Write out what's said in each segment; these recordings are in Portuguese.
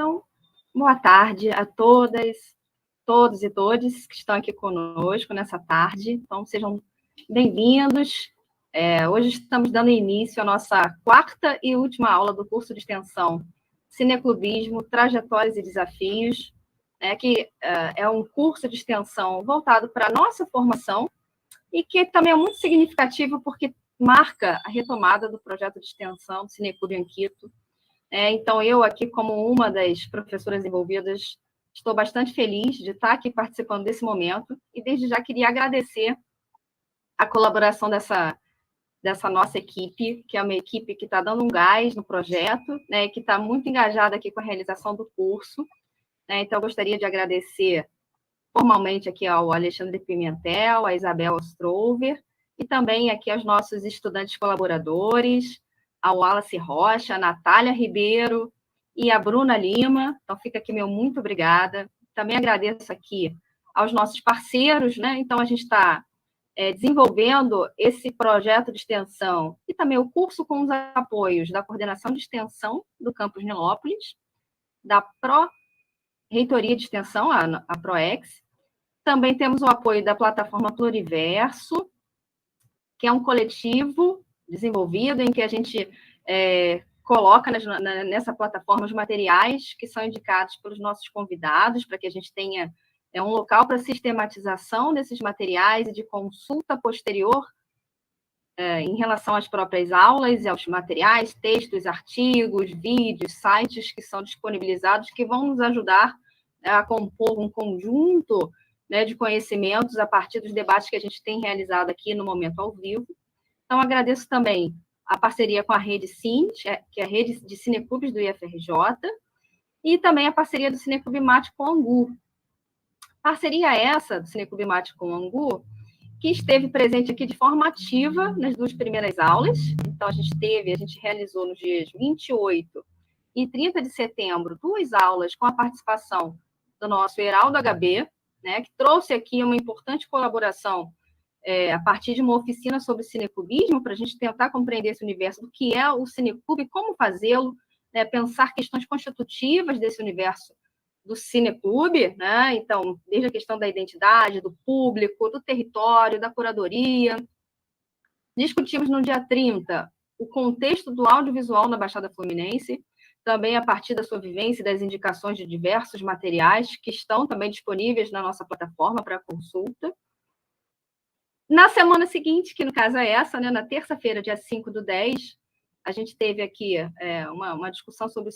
Então, boa tarde a todas, todos e todes que estão aqui conosco nessa tarde. Então, sejam bem-vindos. Hoje estamos dando início à nossa quarta e última aula do curso de extensão Cineclubismo, Trajetórias e Desafios, que é um curso de extensão voltado para a nossa formação e que também é muito significativo porque marca a retomada do projeto de extensão do Cineclube Anquito. Então, eu aqui, como uma das professoras envolvidas, estou bastante feliz de estar aqui participando desse momento e, desde já, queria agradecer a colaboração dessa nossa equipe, que é uma equipe que está dando um gás no projeto, que está muito engajada aqui com a realização do curso. Então, eu gostaria de agradecer formalmente aqui ao Alexandre Pimentel, a Isabel Ostrover, e também aqui aos nossos estudantes colaboradores, ao Wallace Rocha, a Natália Ribeiro e a Bruna Lima. Então, fica aqui meu muito obrigada. Também agradeço aqui aos nossos parceiros, Então, a gente está desenvolvendo esse projeto de extensão e também o curso com os apoios da Coordenação de Extensão do Campus Nilópolis, da Pró-Reitoria de Extensão, a ProEx. Também temos o apoio da plataforma Pluriverso, que é um coletivo desenvolvido em que a gente coloca nessa plataforma os materiais que são indicados pelos nossos convidados, para que a gente tenha um local para sistematização desses materiais e de consulta posterior em relação às próprias aulas e aos materiais, textos, artigos, vídeos, sites que são disponibilizados, que vão nos ajudar a compor um conjunto de conhecimentos a partir dos debates que a gente tem realizado aqui no Momento ao Vivo. Então, agradeço também a parceria com a Rede Cine, que é a rede de cineclubes do IFRJ, e também a parceria do Cineclube Mate com Angu. Parceria essa do Cineclube Mate com Angu, que esteve presente aqui de forma ativa nas duas primeiras aulas. Então, a gente realizou nos dias 28 e 30 de setembro 2 aulas com a participação do nosso Heraldo HB, que trouxe aqui uma importante colaboração a partir de uma oficina sobre cineclubismo, para a gente tentar compreender esse universo do que é o cineclube, como fazê-lo, pensar questões constitutivas desse universo do cineclube, Então, desde a questão da identidade, do público, do território, da curadoria. Discutimos no dia 30 o contexto do audiovisual na Baixada Fluminense, também a partir da sua vivência e das indicações de diversos materiais que estão também disponíveis na nossa plataforma para consulta. Na semana seguinte, que no caso é essa, na terça-feira, dia 5/10, a gente teve aqui uma discussão sobre o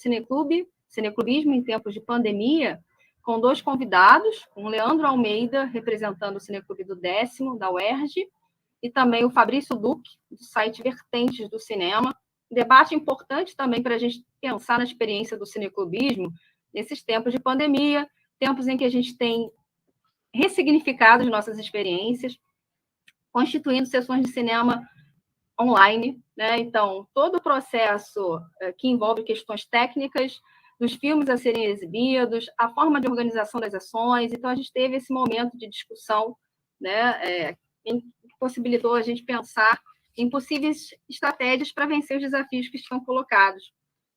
cineclubismo em tempos de pandemia, com 2 convidados, o Leandro Almeida, representando o Cineclube do 10º, da UERJ, e também o Fabrício Duque, do site Vertentes do Cinema. Debate importante também para a gente pensar na experiência do cineclubismo nesses tempos de pandemia, tempos em que a gente tem ressignificado as nossas experiências, constituindo sessões de cinema online, Então, todo o processo que envolve questões técnicas dos filmes a serem exibidos, a forma de organização das ações. Então, a gente teve esse momento de discussão, que possibilitou a gente pensar em possíveis estratégias para vencer os desafios que estão colocados.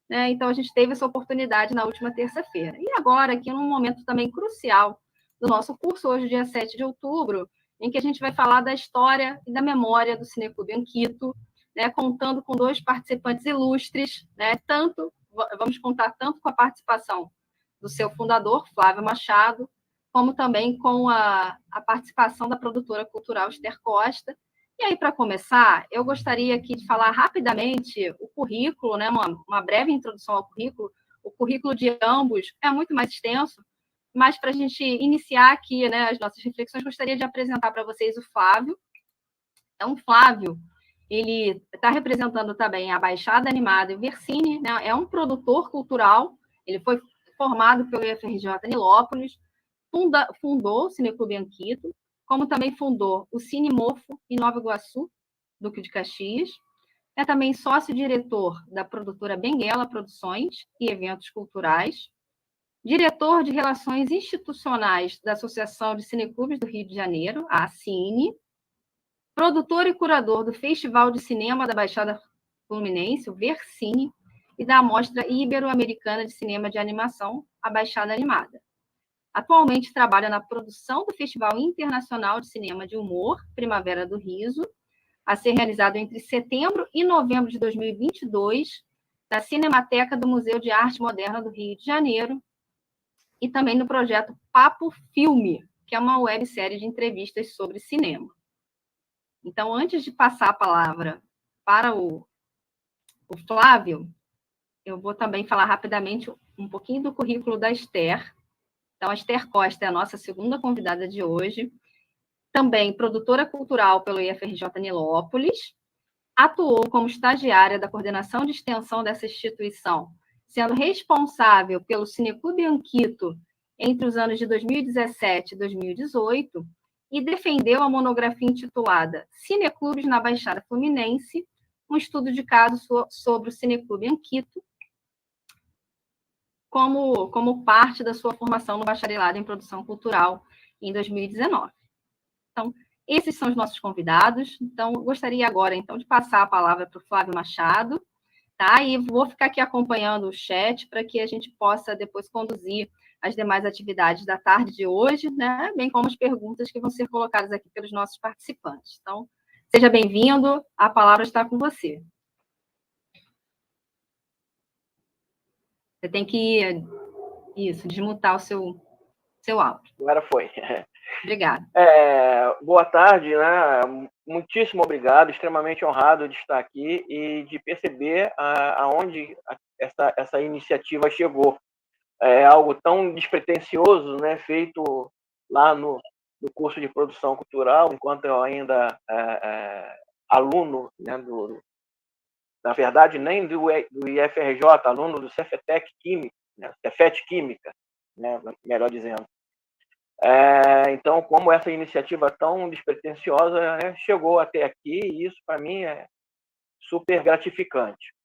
Então, a gente teve essa oportunidade na última terça-feira. E agora, aqui num momento também crucial do nosso curso, hoje, dia 7 de outubro, em que a gente vai falar da história e da memória do Cineclube Anquito, contando com 2 participantes ilustres, vamos contar tanto com a participação do seu fundador, Flávio Machado, como também com a participação da produtora cultural Esther Costa. E aí, para começar, eu gostaria aqui de falar rapidamente o currículo, uma breve introdução ao currículo. O currículo de ambos é muito mais extenso, mas para a gente iniciar aqui as nossas reflexões, gostaria de apresentar para vocês o Flávio. Então, o Flávio, ele está representando também a Baixada Animada e o Vercine, é um produtor cultural, ele foi formado pelo IFRJ Nilópolis, fundou o Cineclube Anquito, como também fundou o Cine Mofo em Nova Iguaçu, Duque de Caxias. É também sócio-diretor da produtora Benguela Produções e Eventos Culturais, diretor de Relações Institucionais da Associação de Cineclubes do Rio de Janeiro, a ACINE, produtor e curador do Festival de Cinema da Baixada Fluminense, o Vercine, e e da Mostra Ibero-Americana de Cinema de Animação, a Baixada Animada. Atualmente trabalha na produção do Festival Internacional de Cinema de Humor, Primavera do Riso, a ser realizado entre setembro e novembro de 2022, da Cinemateca do Museu de Arte Moderna do Rio de Janeiro, e também no projeto Papo Filme, que é uma websérie de entrevistas sobre cinema. Então, antes de passar a palavra para o Flávio, eu vou também falar rapidamente um pouquinho do currículo da Esther. Então, a Esther Costa é a nossa segunda convidada de hoje, também produtora cultural pelo IFRJ Nilópolis, atuou como estagiária da coordenação de extensão dessa instituição, sendo responsável pelo Cineclube Anquito entre os anos de 2017 e 2018, e defendeu a monografia intitulada Cineclubes na Baixada Fluminense, um estudo de caso sobre o Cineclube Anquito, como parte da sua formação no bacharelado em produção cultural em 2019. Então, esses são os nossos convidados. Então, gostaria agora, então, de passar a palavra para o Flávio Machado, tá? E vou ficar aqui acompanhando o chat para que a gente possa depois conduzir as demais atividades da tarde de hoje, né? Bem como as perguntas que vão ser colocadas aqui pelos nossos participantes. Então, seja bem-vindo, a palavra está com você. Você tem que, desmutar o seu áudio. Agora foi. Obrigada. Boa tarde, né? Muitíssimo obrigado, extremamente honrado de estar aqui e de perceber aonde essa iniciativa chegou. É algo tão despretensioso, né? Feito lá no curso de produção cultural, enquanto eu ainda aluno, né? Na verdade, nem do IFRJ, aluno do Cefetec Química, né? Cefet Química, né? Melhor dizendo. Então, como essa iniciativa tão despretensiosa, né, chegou até aqui, e isso, para mim, é super gratificante.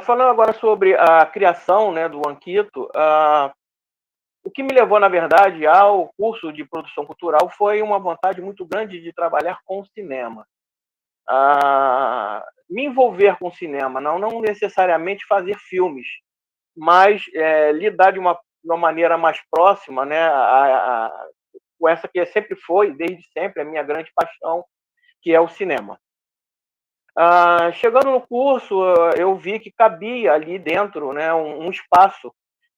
Falando agora sobre a criação, né, do Anquito, o que me levou, na verdade, ao curso de produção cultural foi uma vontade muito grande de trabalhar com cinema. Me envolver com cinema, não necessariamente fazer filmes, mas lidar de uma maneira mais próxima, né, com essa que sempre foi, desde sempre, a minha grande paixão, que é o cinema. Chegando no curso, eu vi que cabia ali dentro, né, um espaço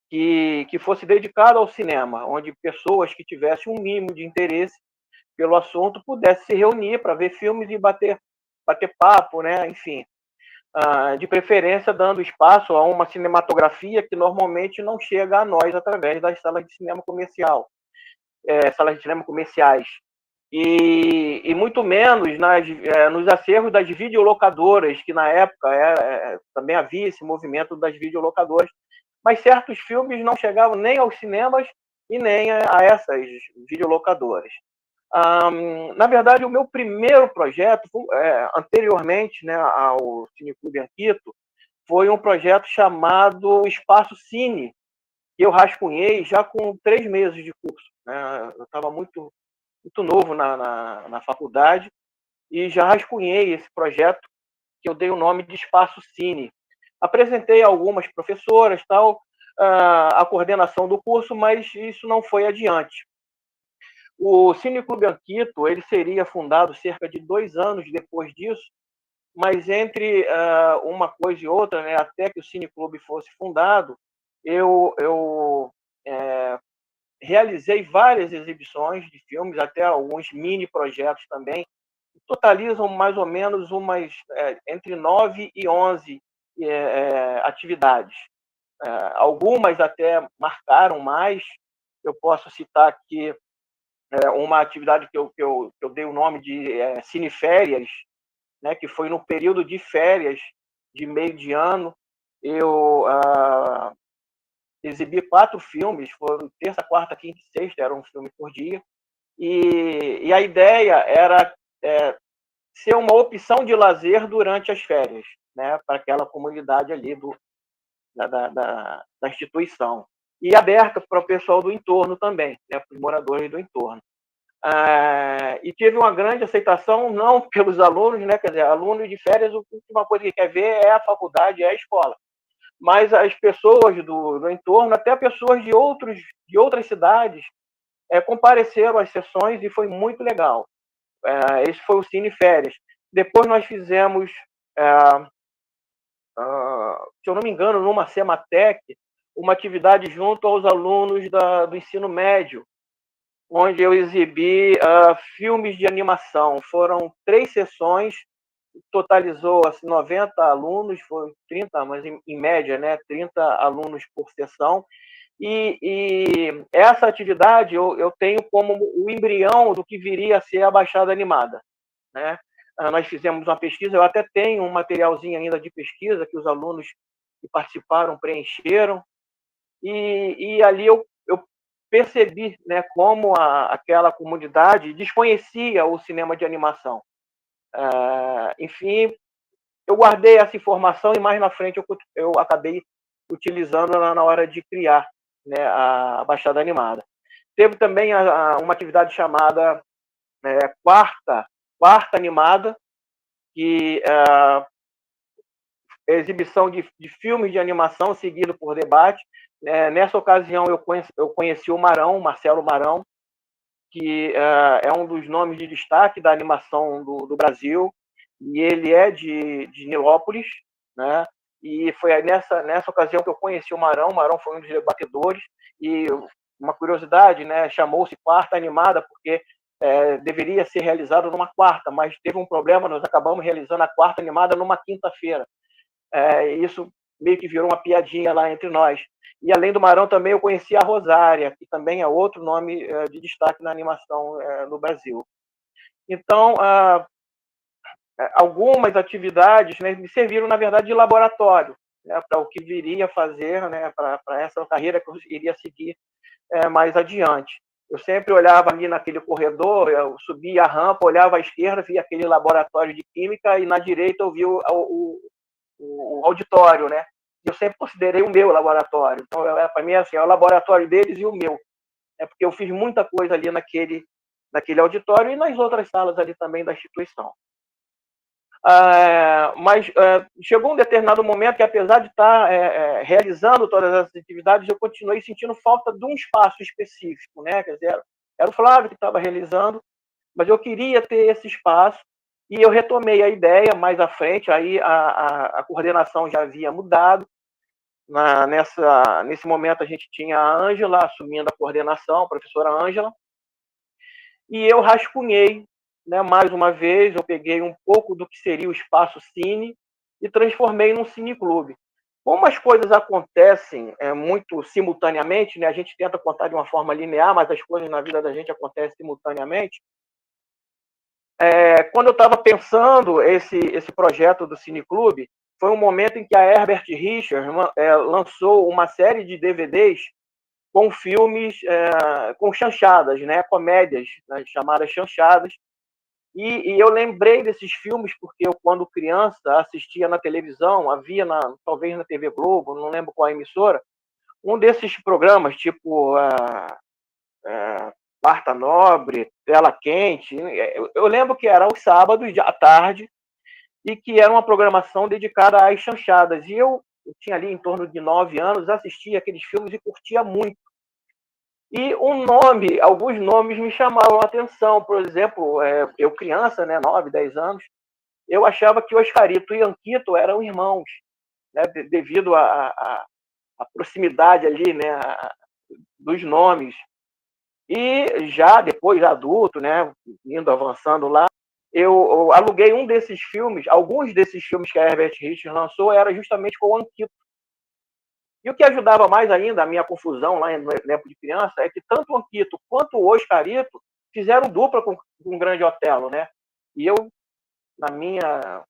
que fosse dedicado ao cinema, onde pessoas que tivessem um mínimo de interesse pelo assunto pudessem se reunir para ver filmes e bater papo, né, enfim. De preferência dando espaço a uma cinematografia que normalmente não chega a nós através das salas de cinema comercial, salas de cinema comerciais, e muito menos nos acervos das videolocadoras, que na época também havia esse movimento das videolocadoras, mas certos filmes não chegavam nem aos cinemas e nem a essas videolocadoras. Na verdade, o meu primeiro projeto, anteriormente, né, ao Cineclube Anquito, foi um projeto chamado Espaço Cine, que eu rascunhei já com 3 meses de curso, né? Eu estava muito novo na faculdade e já rascunhei esse projeto, que eu dei o nome de Espaço Cine. Apresentei a algumas professoras, a coordenação do curso, mas isso não foi adiante. O Cineclube Anquito, ele seria fundado cerca de 2 anos depois disso, mas entre uma coisa e outra, né, até que o Cineclube fosse fundado, eu realizei várias exibições de filmes, até alguns mini projetos também, que totalizam mais ou menos entre 9 e 11 atividades. Algumas até marcaram mais. Eu posso citar aqui uma atividade que eu dei o nome de Cineférias, né, que foi no período de férias de meio de ano. Eu exibi 4 filmes, foram terça, quarta, quinta e sexta, era um filme por dia, e a ideia era ser uma opção de lazer durante as férias, né, para aquela comunidade ali da instituição, e aberta para o pessoal do entorno também, né, para os moradores do entorno. E teve uma grande aceitação, não pelos alunos, né? Quer dizer, alunos de férias, a última coisa que quer ver é a faculdade, é a escola. Mas as pessoas do entorno, até pessoas de outras cidades, compareceram às sessões e foi muito legal. Esse foi o Cine Férias. Depois nós fizemos, se eu não me engano, numa Sematec, uma atividade junto aos alunos do ensino médio, onde eu exibi filmes de animação. Foram 3 sessões, totalizou assim, 90 alunos, foram 30, mas em média, né, 30 alunos por sessão. E essa atividade eu tenho como o embrião do que viria a ser a Baixada Animada, né? Nós fizemos uma pesquisa, eu até tenho um materialzinho ainda de pesquisa que os alunos que participaram preencheram, e ali eu percebi, né, como aquela comunidade desconhecia o cinema de animação. Enfim, eu guardei essa informação e mais na frente eu acabei utilizando na hora de criar, né, a Baixada Animada. Teve também uma atividade chamada Quarta Animada, que exibição de filmes de animação seguido por debate. Nessa ocasião eu conheci o Marcelo Marão, que é um dos nomes de destaque da animação do Brasil, e ele é de Nilópolis, né? E foi nessa ocasião que eu conheci o Marão. O Marão foi um dos debatedores, e uma curiosidade, né? Chamou-se Quarta Animada porque deveria ser realizado numa quarta, mas teve um problema, nós acabamos realizando a Quarta Animada numa quinta-feira. Isso meio que virou uma piadinha lá entre nós. E além do Marão também eu conheci a Rosária, que também é outro nome de destaque na animação no Brasil. Então, algumas atividades, né, me serviram, na verdade, de laboratório, né, para o que viria a fazer, né, para essa carreira que eu iria seguir mais adiante. Eu sempre olhava ali naquele corredor, eu subia a rampa, olhava à esquerda, via aquele laboratório de química, e na direita eu via o auditório, né? Eu sempre considerei o meu laboratório. Então, para mim, assim, é o laboratório deles e o meu. Porque eu fiz muita coisa ali naquele auditório e nas outras salas ali também da instituição. Mas chegou um determinado momento que, apesar de estar realizando todas essas atividades, eu continuei sentindo falta de um espaço específico, né? Quer dizer, era o Flávio que estava realizando, mas eu queria ter esse espaço, e eu retomei a ideia mais à frente. Aí a coordenação já havia mudado. Nesse momento a gente tinha a Ângela assumindo a coordenação, a professora Ângela, e eu rascunhei, né, mais uma vez, eu peguei um pouco do que seria o espaço cine e transformei num cineclube. Como as coisas acontecem muito simultaneamente, né, a gente tenta contar de uma forma linear, mas as coisas na vida da gente acontecem simultaneamente. Quando eu estava pensando esse projeto do cineclube, foi um momento em que a Herbert Richards lançou uma série de DVDs com filmes, com chanchadas, né, comédias, né, chamadas chanchadas. E eu lembrei desses filmes porque eu, quando criança, assistia na televisão, havia talvez na TV Globo, não lembro qual emissora, um desses programas, tipo Quarta Nobre, Tela Quente. Eu lembro que era aos sábados à tarde, e que era uma programação dedicada às chanchadas. E eu tinha ali em torno de 9 anos, assistia aqueles filmes e curtia muito. E alguns nomes me chamaram a atenção. Por exemplo, eu criança, né, 9, 10 anos, eu achava que Oscarito e Anquito eram irmãos, né, devido à proximidade ali, né, dos nomes. E já depois, adulto, né, indo avançando lá, eu aluguei um desses filmes. Alguns desses filmes que a Herbert Richards lançou era justamente com o Anquito. E o que ajudava mais ainda a minha confusão lá no tempo de criança é que tanto o Anquito quanto o Oscarito fizeram dupla com o Grande Otelo, né? E eu, na minha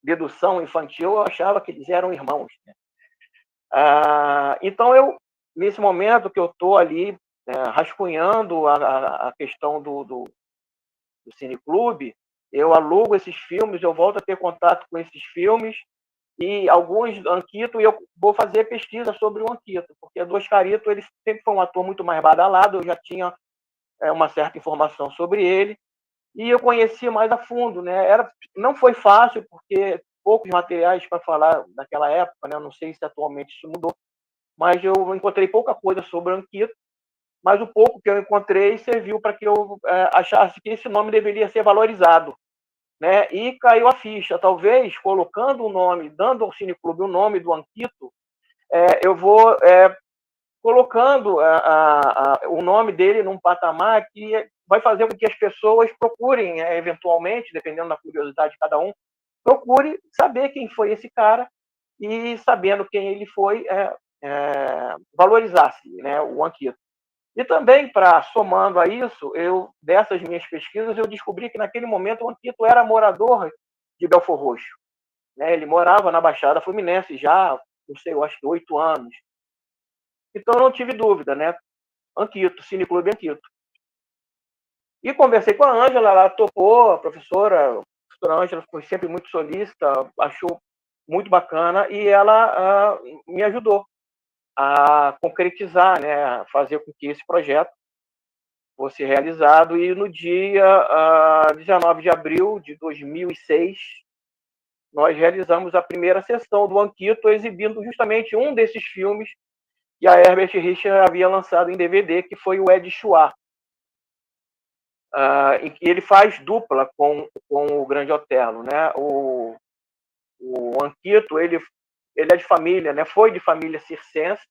dedução infantil, eu achava que eles eram irmãos, né? Então, nesse momento que eu estou ali rascunhando a questão do cineclube, eu alugo esses filmes, eu volto a ter contato com esses filmes, e alguns Anquito, e eu vou fazer pesquisa sobre o Anquito, porque do Oscarito ele sempre foi um ator muito mais badalado. Eu já tinha uma certa informação sobre ele, e eu conheci mais a fundo, né? Não foi fácil, porque poucos materiais para falar naquela época, né? Eu não sei se atualmente isso mudou, mas eu encontrei pouca coisa sobre o Anquito, mas o pouco que eu encontrei serviu para que eu achasse que esse nome deveria ser valorizado, né? E caiu a ficha. Talvez, colocando o nome, dando ao Cineclube o nome do Anquito, eu vou colocando o nome dele num patamar que vai fazer com que as pessoas procurem, eventualmente, dependendo da curiosidade de cada um, procure saber quem foi esse cara e, sabendo quem ele foi, valorizasse, né, o Anquito. E também, somando a isso, dessas minhas pesquisas, eu descobri que naquele momento o Anquito era morador de Belfor Roxo, né? Ele morava na Baixada Fluminense já, não sei, eu acho que 8 anos. Então não tive dúvida, né? Anquito, Cineclube Anquito. E conversei com a Ângela, ela topou, a professora Ângela foi sempre muito solícita, achou muito bacana, e ela me ajudou a concretizar, né, a fazer com que esse projeto fosse realizado. E no dia 19 de abril de 2006, nós realizamos a primeira sessão do Anquito, exibindo justamente um desses filmes que a Herbert Richards havia lançado em DVD, que foi o Ed Chua, em que ele faz dupla com o Grande Otelo, né? O Anquito, ele é de família, né? Foi de família circense,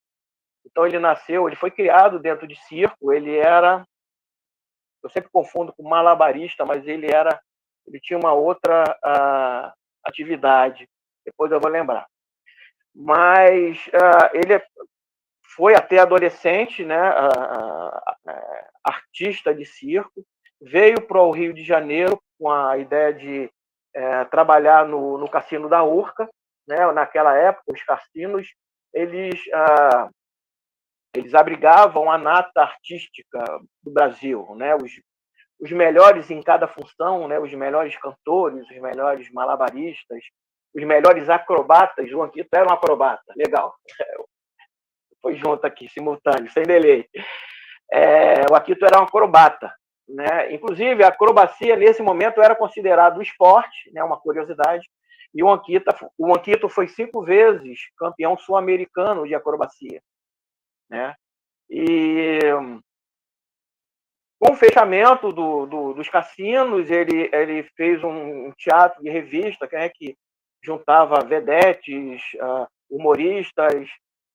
então ele foi criado dentro de circo, eu sempre confundo com malabarista, mas ele tinha uma outra atividade, depois eu vou lembrar. Mas ele foi até adolescente, né, artista de circo, veio para o Rio de Janeiro com a ideia de trabalhar no Cassino da Urca, né? Naquela época, os cassinos, eles abrigavam a nata artística do Brasil, né? Os melhores em cada função, né? Os melhores cantores, os melhores malabaristas, os melhores acrobatas. João Anquito era um acrobata, legal. Foi junto aqui, simultâneo, sem delay. O Anquito era um acrobata, né? Inclusive, a acrobacia, nesse momento, era considerado um esporte, né? Uma curiosidade, e o Anquito foi 5 vezes campeão sul-americano de acrobacia, né? E com o fechamento dos cassinos, ele fez um teatro de revista, que juntava vedetes, humoristas,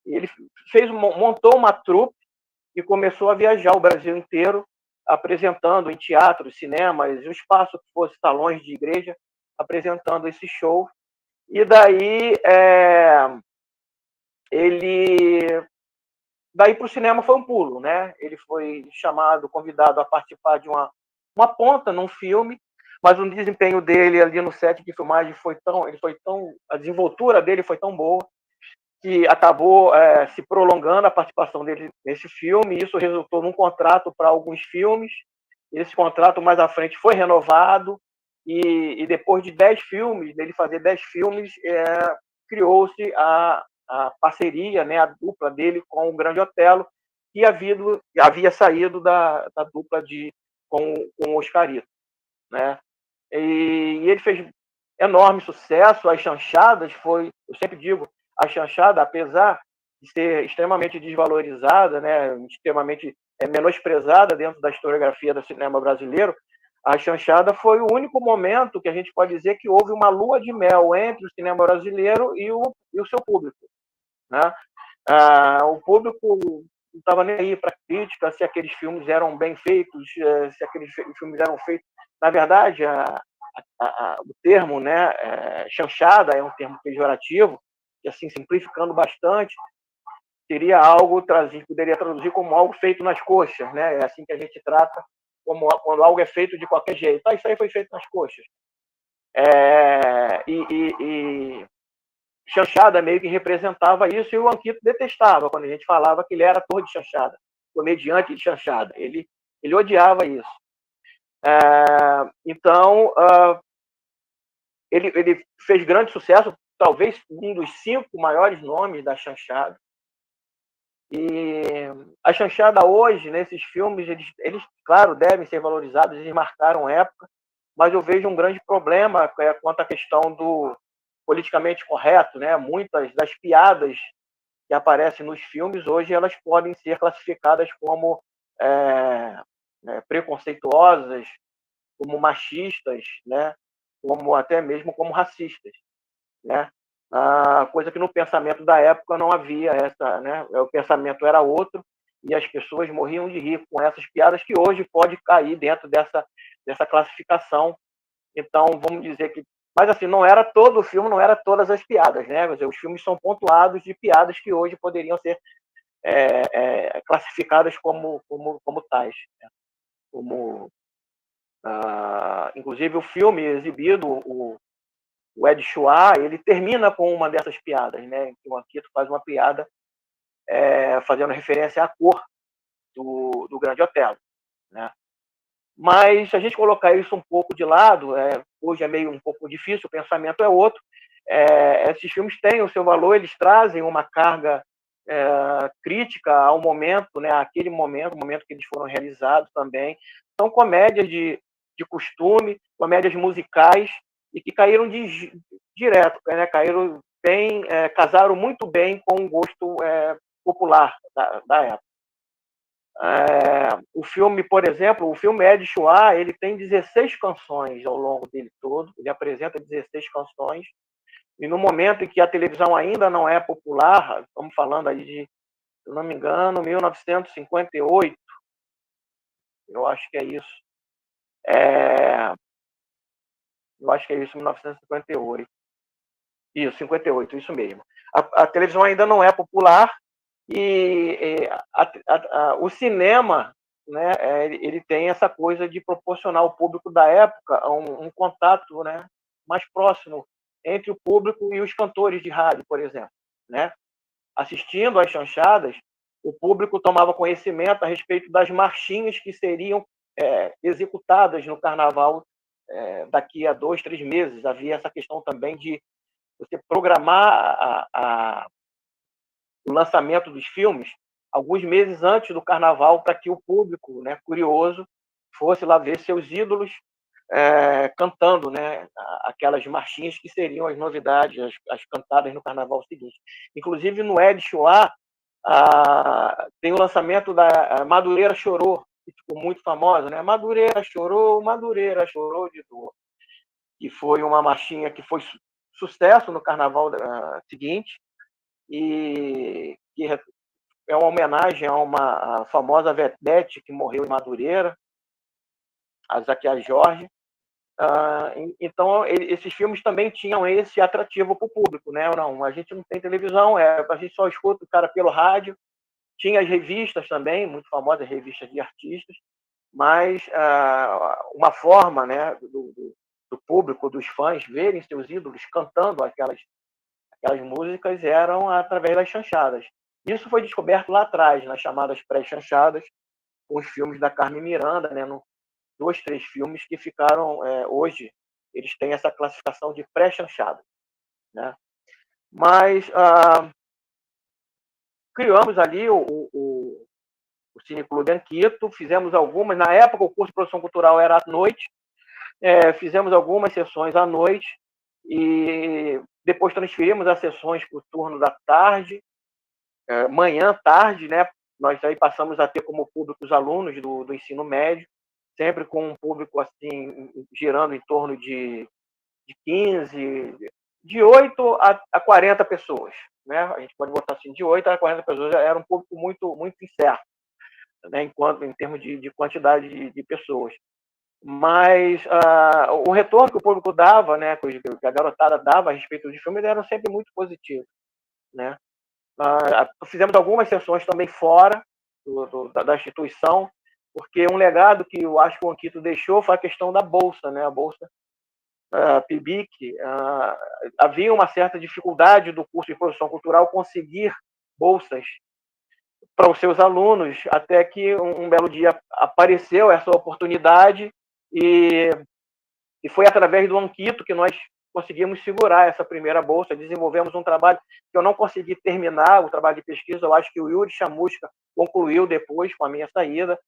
e ele montou uma trupe e começou a viajar o Brasil inteiro, apresentando em teatros, cinemas, o espaço que fosse salões de igreja, apresentando esse show. E daí daí para o cinema foi um pulo, né? Ele foi convidado a participar de uma ponta num filme, mas o desempenho dele ali no set de filmagem a desenvoltura dele foi tão boa que acabou se prolongando a participação dele nesse filme, e isso resultou num contrato para alguns filmes. Esse contrato mais à frente foi renovado, e depois de 10 filmes, dele fazer 10 filmes, criou-se a parceria, né, a dupla dele com o Grande Otelo, que havia saído da dupla com o Oscarito, né? E ele fez enorme sucesso. As chanchadas eu sempre digo, a chanchada, apesar de ser extremamente desvalorizada, né, extremamente menosprezada dentro da historiografia do cinema brasileiro, a chanchada foi o único momento que a gente pode dizer que houve uma lua de mel entre o cinema brasileiro e o seu público, né? O público não estava nem aí para crítica, se aqueles filmes eram bem feitos, se aqueles filmes eram feitos. Na verdade, o termo, né, chanchada, é um termo pejorativo, e assim, simplificando bastante, poderia traduzir como algo feito nas coxas, né? É assim que a gente trata, quando algo é feito de qualquer jeito. Isso aí foi feito nas coxas. E chanchada meio que representava isso, e o Anquito detestava quando a gente falava que ele era ator de chanchada, comediante de chanchada. Ele odiava isso. Então, ele fez grande sucesso, talvez um dos 5 maiores nomes da chanchada. E a chanchada hoje, nesses filmes, eles, claro, devem ser valorizados, eles marcaram época, mas eu vejo um grande problema quanto à questão do politicamente correto, né? Muitas das piadas que aparecem nos filmes hoje, elas podem ser classificadas como preconceituosas, como machistas, né? Como até mesmo como racistas, né? Coisa que no pensamento da época não havia essa, né? O pensamento era outro e as pessoas morriam de rir com essas piadas que hoje pode cair dentro dessa classificação. Então, vamos dizer que, mas assim, não era todo o filme, não era todas as piadas, né? Quer dizer, os filmes são pontuados de piadas que hoje poderiam ser classificadas como tais, né? Como, inclusive o filme exibido, o Ed Chua, ele termina com uma dessas piadas, né? Que o Anquito faz uma piada fazendo referência à cor do Grande Otelo, né? Mas se a gente colocar isso um pouco de lado, hoje é meio um pouco difícil, o pensamento é outro. Esses filmes têm o seu valor, eles trazem uma carga crítica ao momento, né? Aquele momento, o momento que eles foram realizados também. São comédias de costume, comédias musicais, e que caíram direto, né? Caíram bem, casaram muito bem com o gosto popular da época. O filme, por exemplo, o filme Ed Chua, ele tem 16 canções ao longo dele todo, ele apresenta 16 canções, e no momento em que a televisão ainda não é popular, estamos falando aí de, se não me engano, 1958, eu acho que é isso. Eu acho que é isso, 1958. Isso, 58, isso mesmo. A televisão ainda não é popular e o cinema, né, ele tem essa coisa de proporcionar ao público da época um contato, né, mais próximo entre o público e os cantores de rádio, por exemplo, né? Assistindo às chanchadas, o público tomava conhecimento a respeito das marchinhas que seriam executadas no carnaval daqui a 2, 3 meses. Havia essa questão também de você programar o lançamento dos filmes alguns meses antes do carnaval, para que o público, né, curioso, fosse lá ver seus ídolos cantando, né, aquelas marchinhas que seriam as novidades, as cantadas no carnaval seguinte. Inclusive, no Ed Chua, tem o lançamento da Madureira Chorou, que ficou muito famosa, né? Madureira chorou de dor. Que foi uma marchinha que foi sucesso no carnaval seguinte, e que é uma homenagem a uma famosa vedete que morreu em Madureira, a Zaquia Jorge. Então, esses filmes também tinham esse atrativo para o público, né? Não, a gente não tem televisão, a gente só escuta o cara pelo rádio. Tinha as revistas também, muito famosas revistas de artistas, mas uma forma, né, do público, dos fãs, verem seus ídolos cantando aquelas músicas eram através das chanchadas. Isso foi descoberto lá atrás, nas chamadas pré-chanchadas, com os filmes da Carmen Miranda, né, 2, 3 filmes que ficaram, hoje, eles têm essa classificação de pré-chanchada, né? Mas criamos ali o Cineclube Anquito, fizemos algumas, na época o curso de produção cultural era à noite, fizemos algumas sessões à noite, e depois transferimos as sessões para o turno da tarde, manhã, tarde, né? Nós aí passamos a ter como público os alunos do ensino médio, sempre com um público assim, girando em torno de 15, de 8 a 40 pessoas, né? A gente pode botar assim, de 8 a 40 pessoas, era um público muito, muito incerto, né? Em termos de quantidade de pessoas. Mas o retorno que o público dava, né, que a garotada dava a respeito de filmes, era sempre muito positivo, né? Fizemos algumas sessões também fora da instituição, porque um legado que eu acho que o Anquito deixou foi a questão da bolsa, né? A bolsa PIBIC. Havia uma certa dificuldade do curso de produção cultural conseguir bolsas para os seus alunos, até que um belo dia apareceu essa oportunidade, e foi através do Anquito que nós conseguimos segurar essa primeira bolsa, desenvolvemos um trabalho que eu não consegui terminar, o trabalho de pesquisa, eu acho que o Yuri Chamusca concluiu depois, com a minha saída,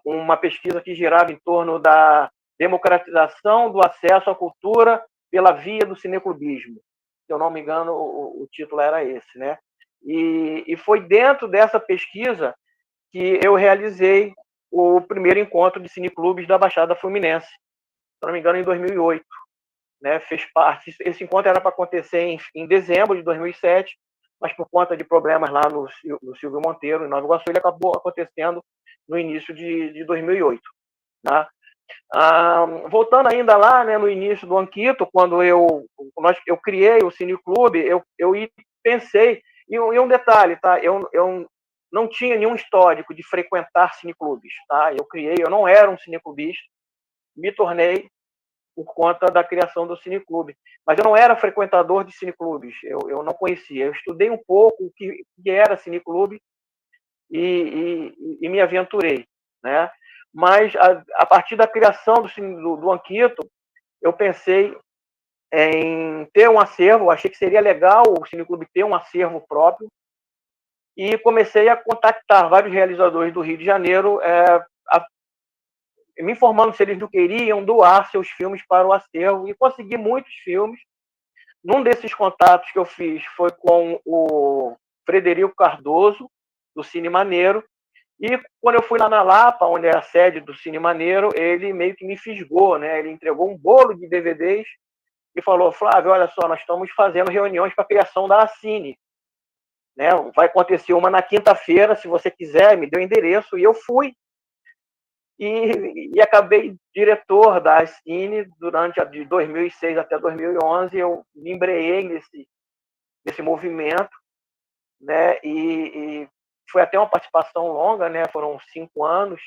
uma pesquisa que girava em torno da democratização do acesso à cultura pela via do cineclubismo. Se eu não me engano, o título era esse, né? E foi dentro dessa pesquisa que eu realizei o primeiro encontro de cineclubes da Baixada Fluminense, se não me engano, em 2008. Né? Fez parte. Esse encontro era para acontecer em dezembro de 2007, mas por conta de problemas lá no Silvio Monteiro, em Nova Iguaçu, ele acabou acontecendo no início de 2008. Né? Voltando ainda lá, né, no início do Anquito, quando eu criei o Cineclube, eu pensei, e um detalhe, tá? Eu não tinha nenhum histórico de frequentar cineclubes, tá? Eu não era um cineclubista, me tornei por conta da criação do cineclube. Mas eu não era frequentador de cineclubes, eu não conhecia. Eu estudei um pouco o que era cineclube e me aventurei, né? Mas a partir da criação do Anquito, eu pensei em ter um acervo, achei que seria legal o cineclube ter um acervo próprio, e comecei a contactar vários realizadores do Rio de Janeiro, me informando se eles não queriam doar seus filmes para o acervo, e consegui muitos filmes. Num desses contatos que eu fiz foi com o Frederico Cardoso, do Cine Maneiro, e quando eu fui lá na Lapa, onde é a sede do Cine Maneiro, ele meio que me fisgou, né? Ele entregou um bolo de DVDs e falou: Flávio, olha só, nós estamos fazendo reuniões para a criação da Cine, né? Vai acontecer uma na quinta-feira, se você quiser, me deu o endereço, e eu fui. E acabei diretor da Cine durante de 2006 até 2011. Eu me embreiei nesse movimento, né? E foi até uma participação longa, né? Foram 5 anos,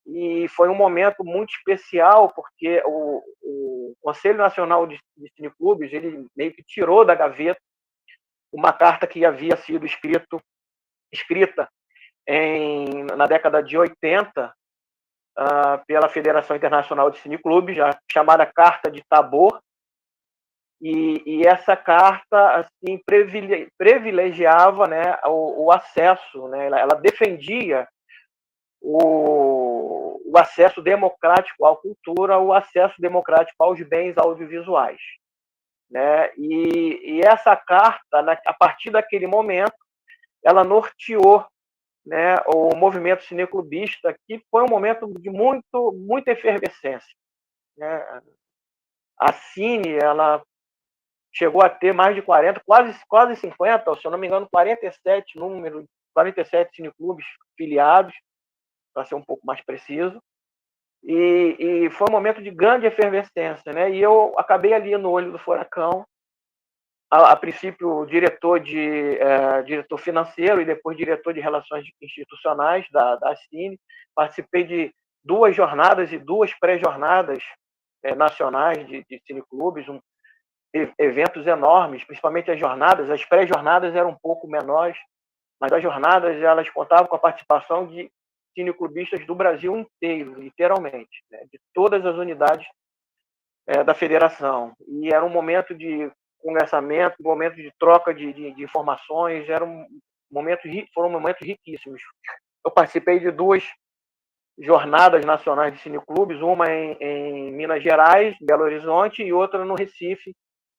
e foi um momento muito especial, porque o Conselho Nacional de Cineclubes, ele meio que tirou da gaveta uma carta que havia sido escrita na década de 80 pela Federação Internacional de Cineclubes, chamada Carta de Tabor, e essa carta assim privilegiava, né, o acesso, né? Ela defendia o acesso democrático à cultura, o acesso democrático aos bens audiovisuais, né? E essa carta, a partir daquele momento, ela norteou, né, o movimento cineclubista, que foi um momento de muita efervescência, né? A Cine, ela chegou a ter mais de 40, quase 50, se eu não me engano, 47 cineclubes filiados, para ser um pouco mais preciso. E foi um momento de grande efervescência, né? E eu acabei ali no olho do furacão, a princípio diretor financeiro e depois diretor de relações institucionais da Cine. Participei de 2 jornadas e 2 pré-jornadas nacionais de cineclubes, eventos enormes, principalmente as jornadas. As pré-jornadas eram um pouco menores, mas as jornadas elas contavam com a participação de cineclubistas do Brasil inteiro, literalmente, né? De todas as unidades da federação. E era um momento de conversamento, um momento de troca de informações, foram momentos riquíssimos. Eu participei de 2 jornadas nacionais de cineclubes, uma em Minas Gerais, Belo Horizonte, e outra no Recife,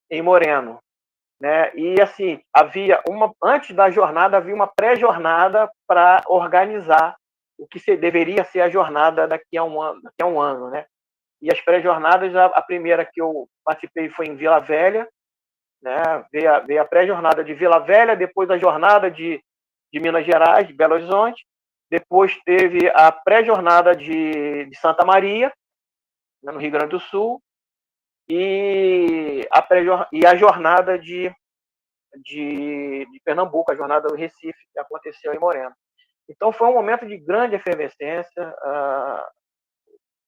em Moreno, né? E assim, antes da jornada havia uma pré-jornada para organizar o que deveria ser a jornada daqui a um ano, né? E as pré-jornadas, a primeira que eu participei foi em Vila Velha, né? Veio a pré-jornada de Vila Velha, depois a jornada de Minas Gerais, de Belo Horizonte, depois teve a pré-jornada de Santa Maria, né, no Rio Grande do Sul, e a jornada de Pernambuco, a jornada do Recife, que aconteceu em Moreno. Então foi um momento de grande efervescência,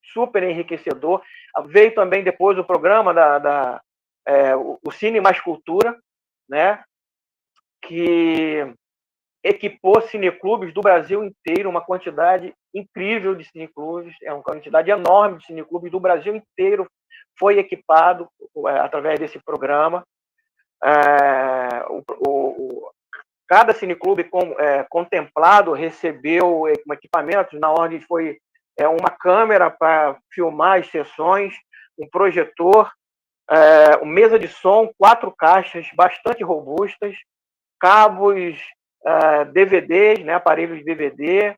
super enriquecedor. Veio também depois o programa o Cine Mais Cultura, né? Que equipou cineclubes do Brasil inteiro, uma quantidade incrível de cineclubes, é uma quantidade enorme de cineclubes do Brasil inteiro foi equipado através desse programa. Cada cineclube contemplado recebeu equipamentos, na ordem foi uma câmera para filmar as sessões, um projetor, uma mesa de som, 4 caixas bastante robustas, cabos, DVDs, né, aparelhos de DVD,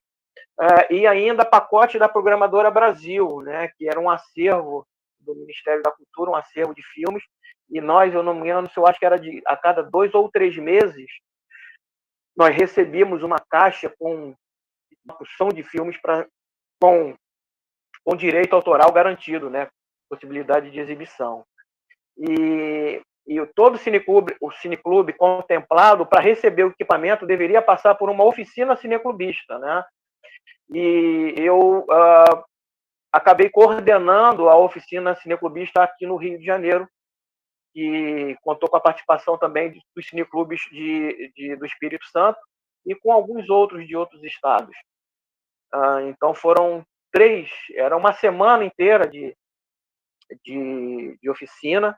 e ainda pacote da Programadora Brasil, né, que era um acervo do Ministério da Cultura, um acervo de filmes, e nós, eu não me engano, eu acho que era a cada 2 ou 3 meses, nós recebíamos uma caixa com uma porção de filmes com direito autoral garantido, né, possibilidade de exibição. E todo o cineclube contemplado, para receber o equipamento, deveria passar por uma oficina cineclubista, né? E eu acabei coordenando a oficina cineclubista aqui no Rio de Janeiro, que contou com a participação também dos cineclubes do Espírito Santo e com alguns outros de outros estados. Então foram 3, era uma semana inteira de oficina,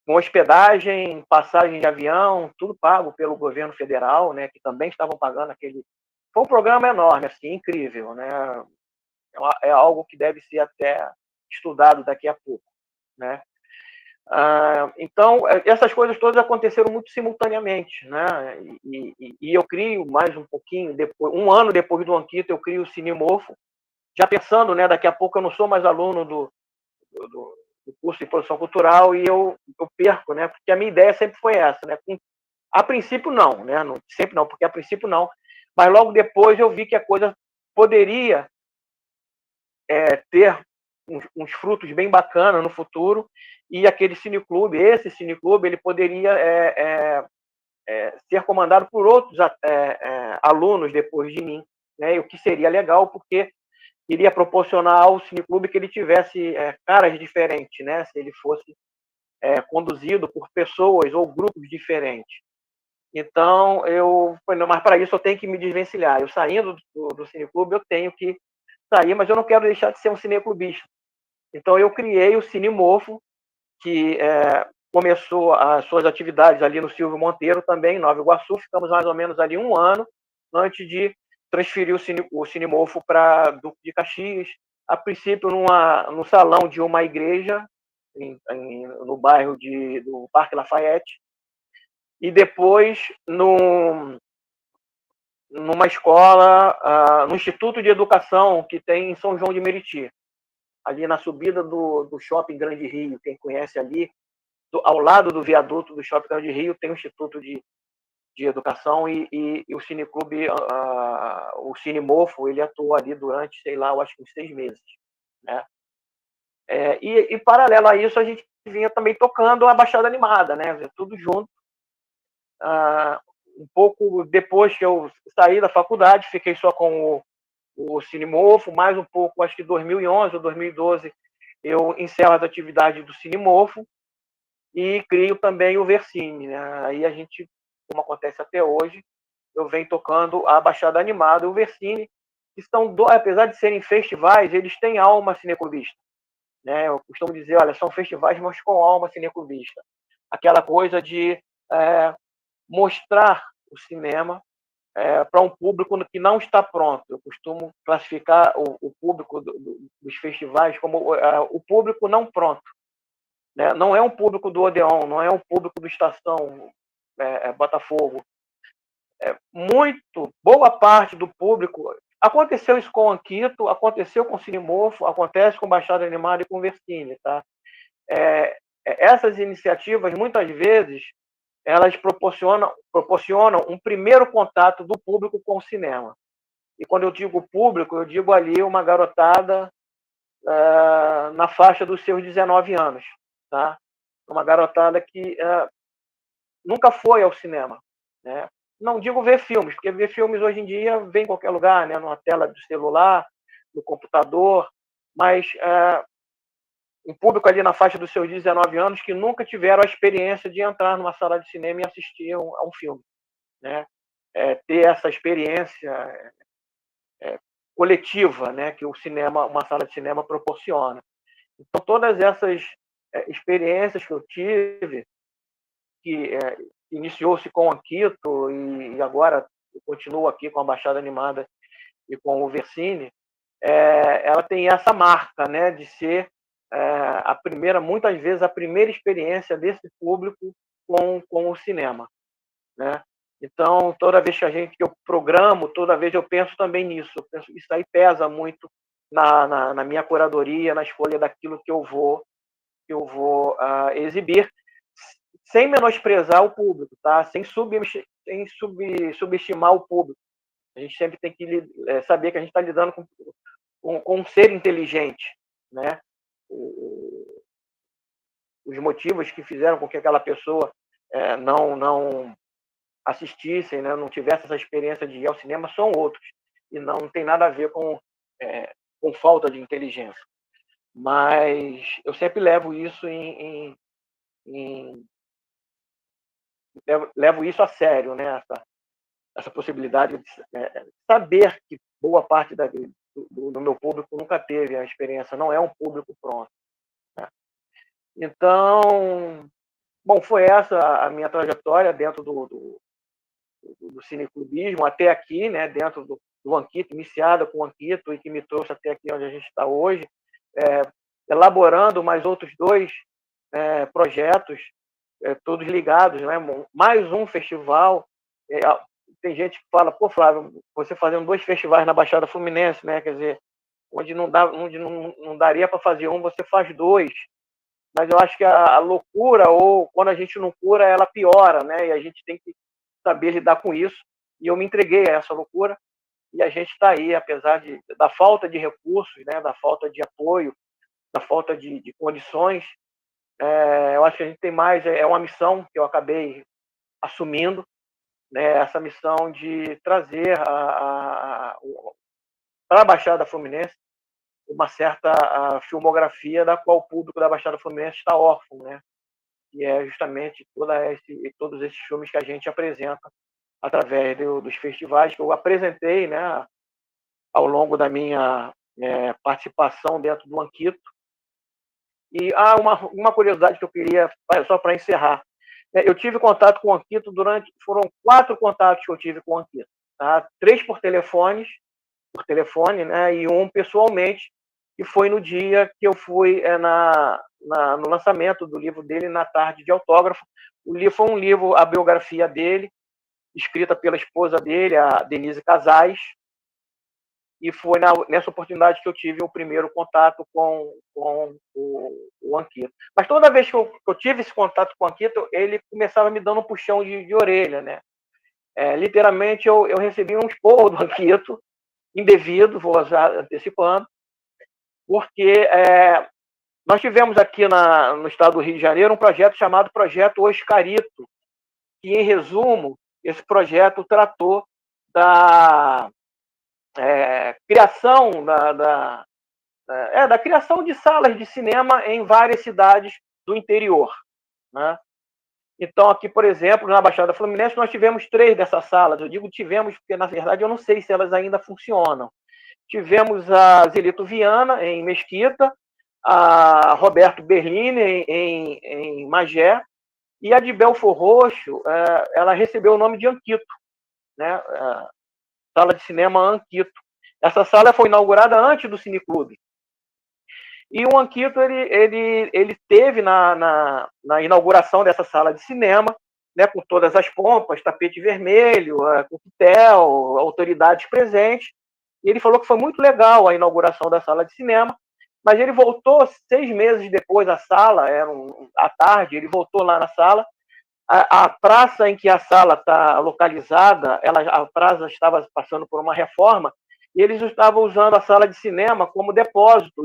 com hospedagem, passagem de avião, tudo pago pelo governo federal, né, que também estavam pagando aquele... Foi um programa enorme, assim, incrível, né? É algo que deve ser até estudado daqui a pouco, né? Então, essas coisas todas aconteceram muito simultaneamente, né? E eu crio mais um pouquinho, depois, um ano depois do Anquito, eu crio o Cinemorfo, já pensando, né, daqui a pouco eu não sou mais aluno do curso de produção cultural e eu perco, né? Porque a minha ideia sempre foi essa, né? A princípio não, né? Sempre não, porque a princípio não. Mas logo depois eu vi que a coisa poderia ter uns frutos bem bacanas no futuro e aquele cineclube, esse cineclube, ele poderia ser comandado por outros alunos depois de mim, né? O que seria legal, porque iria proporcionar ao cineclube que ele tivesse caras diferentes, né? Se ele fosse conduzido por pessoas ou grupos diferentes. Então, mas para isso eu tenho que me desvencilhar. Eu saindo do cineclube, eu tenho que sair, mas eu não quero deixar de ser um cineclubista. Então, eu criei o Cinemorfo, que começou as suas atividades ali no Silvio Monteiro, também, em Nova Iguaçu. Ficamos mais ou menos ali 1 ano antes de transferir o Cinemorfo para Duque de Caxias, a princípio no salão de uma igreja, no bairro do Parque Lafayette, e depois numa escola, no Instituto de Educação que tem em São João de Meriti, ali na subida do Shopping Grande Rio. Quem conhece ali, ao lado do viaduto do Shopping Grande Rio, tem o Instituto de Educação e o cineclube, o Cinemorfo, ele atuou ali durante, sei lá, eu acho que uns 6 meses, né? E paralelo a isso, a gente vinha também tocando a Baixada Animada, né? Tudo junto. Um pouco depois que eu saí da faculdade, fiquei só com o Cinemorfo, mais um pouco, acho que 2011 ou 2012, eu encerro as atividades do Cinemorfo e crio também o Versine, né? Aí a gente, como acontece até hoje, eu venho tocando a Baixada Animada e o Versine, que apesar de serem festivais, eles têm alma cineclubista, né? Eu costumo dizer, olha, são festivais, mas com alma cineclubista. Aquela coisa de mostrar o cinema para um público que não está pronto. Eu costumo classificar o público dos festivais como o público não pronto, né? Não é um público do Odeon, não é um público do Estação Botafogo. Boa parte do público... Aconteceu isso com o Anquito, aconteceu com o Cinemorfo, acontece com Baixada Animada e com o Versine, tá? Essas iniciativas, muitas vezes, elas proporcionam um primeiro contato do público com o cinema. E quando eu digo público, eu digo ali uma garotada na faixa dos seus 19 anos, tá? Uma garotada que nunca foi ao cinema, né? Não digo ver filmes, porque ver filmes hoje em dia vem em qualquer lugar, né? Numa tela do celular, no computador, mas um público ali na faixa dos seus 19 anos que nunca tiveram a experiência de entrar numa sala de cinema e assistir a um filme, né? Ter essa experiência coletiva, né, que o cinema, uma sala de cinema proporciona. Então, todas essas experiências que eu tive, que iniciou-se com o Anquito e agora continuo aqui com a Baixada Animada e com o Versini, ela tem essa marca, né, de ser a primeira, muitas vezes, a primeira experiência desse público com o cinema, né? Então, toda vez que eu programo, toda vez eu penso também nisso. Isso aí pesa muito na minha curadoria, na escolha daquilo que eu vou exibir, sem menosprezar o público, tá? Sem subestimar o público. A gente sempre tem que saber que a gente está lidando com um ser inteligente, né? Os motivos que fizeram com que aquela pessoa não assistissem, né, não tivesse essa experiência de ir ao cinema, são outros. E não tem nada a ver com falta de inteligência. Mas eu sempre levo isso levo isso a sério, né? Essa possibilidade de saber que boa parte do meu público nunca teve a experiência, não é um público pronto, né? Então, bom, foi essa a minha trajetória dentro do cineclubismo até aqui, né, dentro do Anquito, iniciada com o Anquito e que me trouxe até aqui onde a gente está hoje, elaborando mais outros 2 projetos, todos ligados, né? Mais um festival. Tem gente que fala, pô, Flávio, você fazendo 2 festivais na Baixada Fluminense, né? Quer dizer, onde não daria para fazer um, você faz 2. Mas eu acho que a loucura, ou quando a gente não cura, ela piora, né? E a gente tem que saber lidar com isso. E eu me entreguei a essa loucura. E a gente está aí, apesar da falta de recursos, né? Da falta de apoio, da falta de condições. Eu acho que a gente tem mais, uma missão que eu acabei assumindo, né? Essa missão de trazer para a Baixada Fluminense uma certa filmografia da qual o público da Baixada Fluminense está órfão, né? Que é justamente todos esses filmes que a gente apresenta através dos festivais que eu apresentei, né, ao longo da minha participação dentro do Anquito. E uma curiosidade que eu queria, só para encerrar, eu tive contato com o Anquito foram 4 contatos que eu tive com o Anquito, tá? 3 por telefone, né, e 1 pessoalmente, que foi no dia que eu fui no lançamento do livro dele, Na Tarde de Autógrafo. O livro foi um livro, a biografia dele, escrita pela esposa dele, a Denise Casais, e foi nessa oportunidade que eu tive o primeiro contato com o Anquito. Mas toda vez que eu tive esse contato com o Anquito, ele começava me dando um puxão de orelha, né? Literalmente, eu recebi um esporro do Anquito, indevido, vou antecipando, porque nós tivemos aqui no estado do Rio de Janeiro um projeto chamado Projeto Oscarito, que, em resumo, esse projeto tratou da criação da criação de salas de cinema em várias cidades do interior, né? Então, aqui, por exemplo, na Baixada Fluminense, nós tivemos 3 dessas salas. Eu digo tivemos porque, na verdade, eu não sei se elas ainda funcionam. Tivemos a Zelito Viana, em Mesquita, a Roberto Berlini, em Magé, e a de Belfor Roxo, ela recebeu o nome de Anquito, né? Sala de cinema Anquito. Essa sala foi inaugurada antes do Cineclube. E o Anquito, ele teve na inauguração dessa sala de cinema, né, com todas as pompas, tapete vermelho, coquetel, autoridades presentes. E ele falou que foi muito legal a inauguração da sala de cinema, mas ele voltou 6 meses depois à sala, à tarde, ele voltou lá na sala. A praça em que a sala está localizada, a praça estava passando por uma reforma, e eles estavam usando a sala de cinema como depósito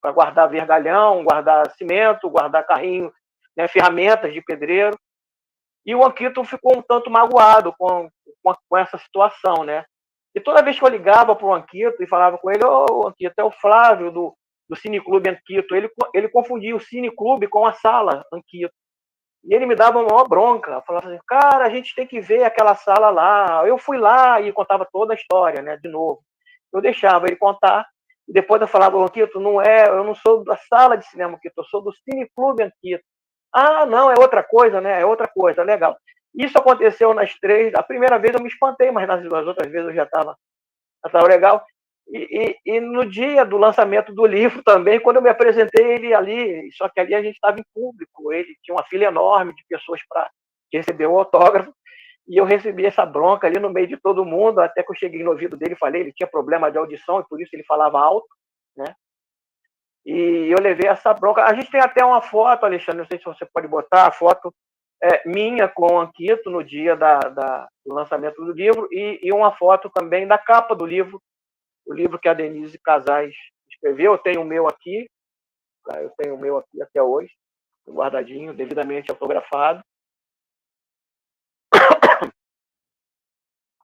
para guardar vergalhão, guardar cimento, guardar carrinho, né, ferramentas de pedreiro. E o Anquito ficou um tanto magoado com essa situação, né? E toda vez que eu ligava para o Anquito e falava com ele, ô, Anquito, é o Flávio do do Cineclube Anquito. Ele confundia o Cineclube com a sala Anquito. E ele me dava uma maior bronca. Falava assim, cara, a gente tem que ver aquela sala lá. Eu fui lá e contava toda a história, né, de novo. Eu deixava ele contar. E depois eu falava, Anquito, eu não sou da sala de cinema Anquito, eu sou do Cineclube Anquito. Ah, não, é outra coisa, né? É outra coisa, legal. Isso aconteceu nas 3. A primeira vez eu me espantei, mas nas 2 outras vezes eu já estava legal. E no dia do lançamento do livro também, quando eu me apresentei, ele ali, só que ali a gente estava em público, ele tinha uma fila enorme de pessoas para receber o autógrafo, e eu recebi essa bronca ali no meio de todo mundo, até que eu cheguei no ouvido dele e falei, ele tinha problema de audição, e por isso ele falava alto, né? E eu levei essa bronca. A gente tem até uma foto, Alexandre, não sei se você pode botar a foto minha com o Anquito no dia do lançamento do livro, e uma foto também da capa do livro, o livro que a Denise Casais escreveu. Eu tenho o meu aqui, até hoje, guardadinho, devidamente autografado.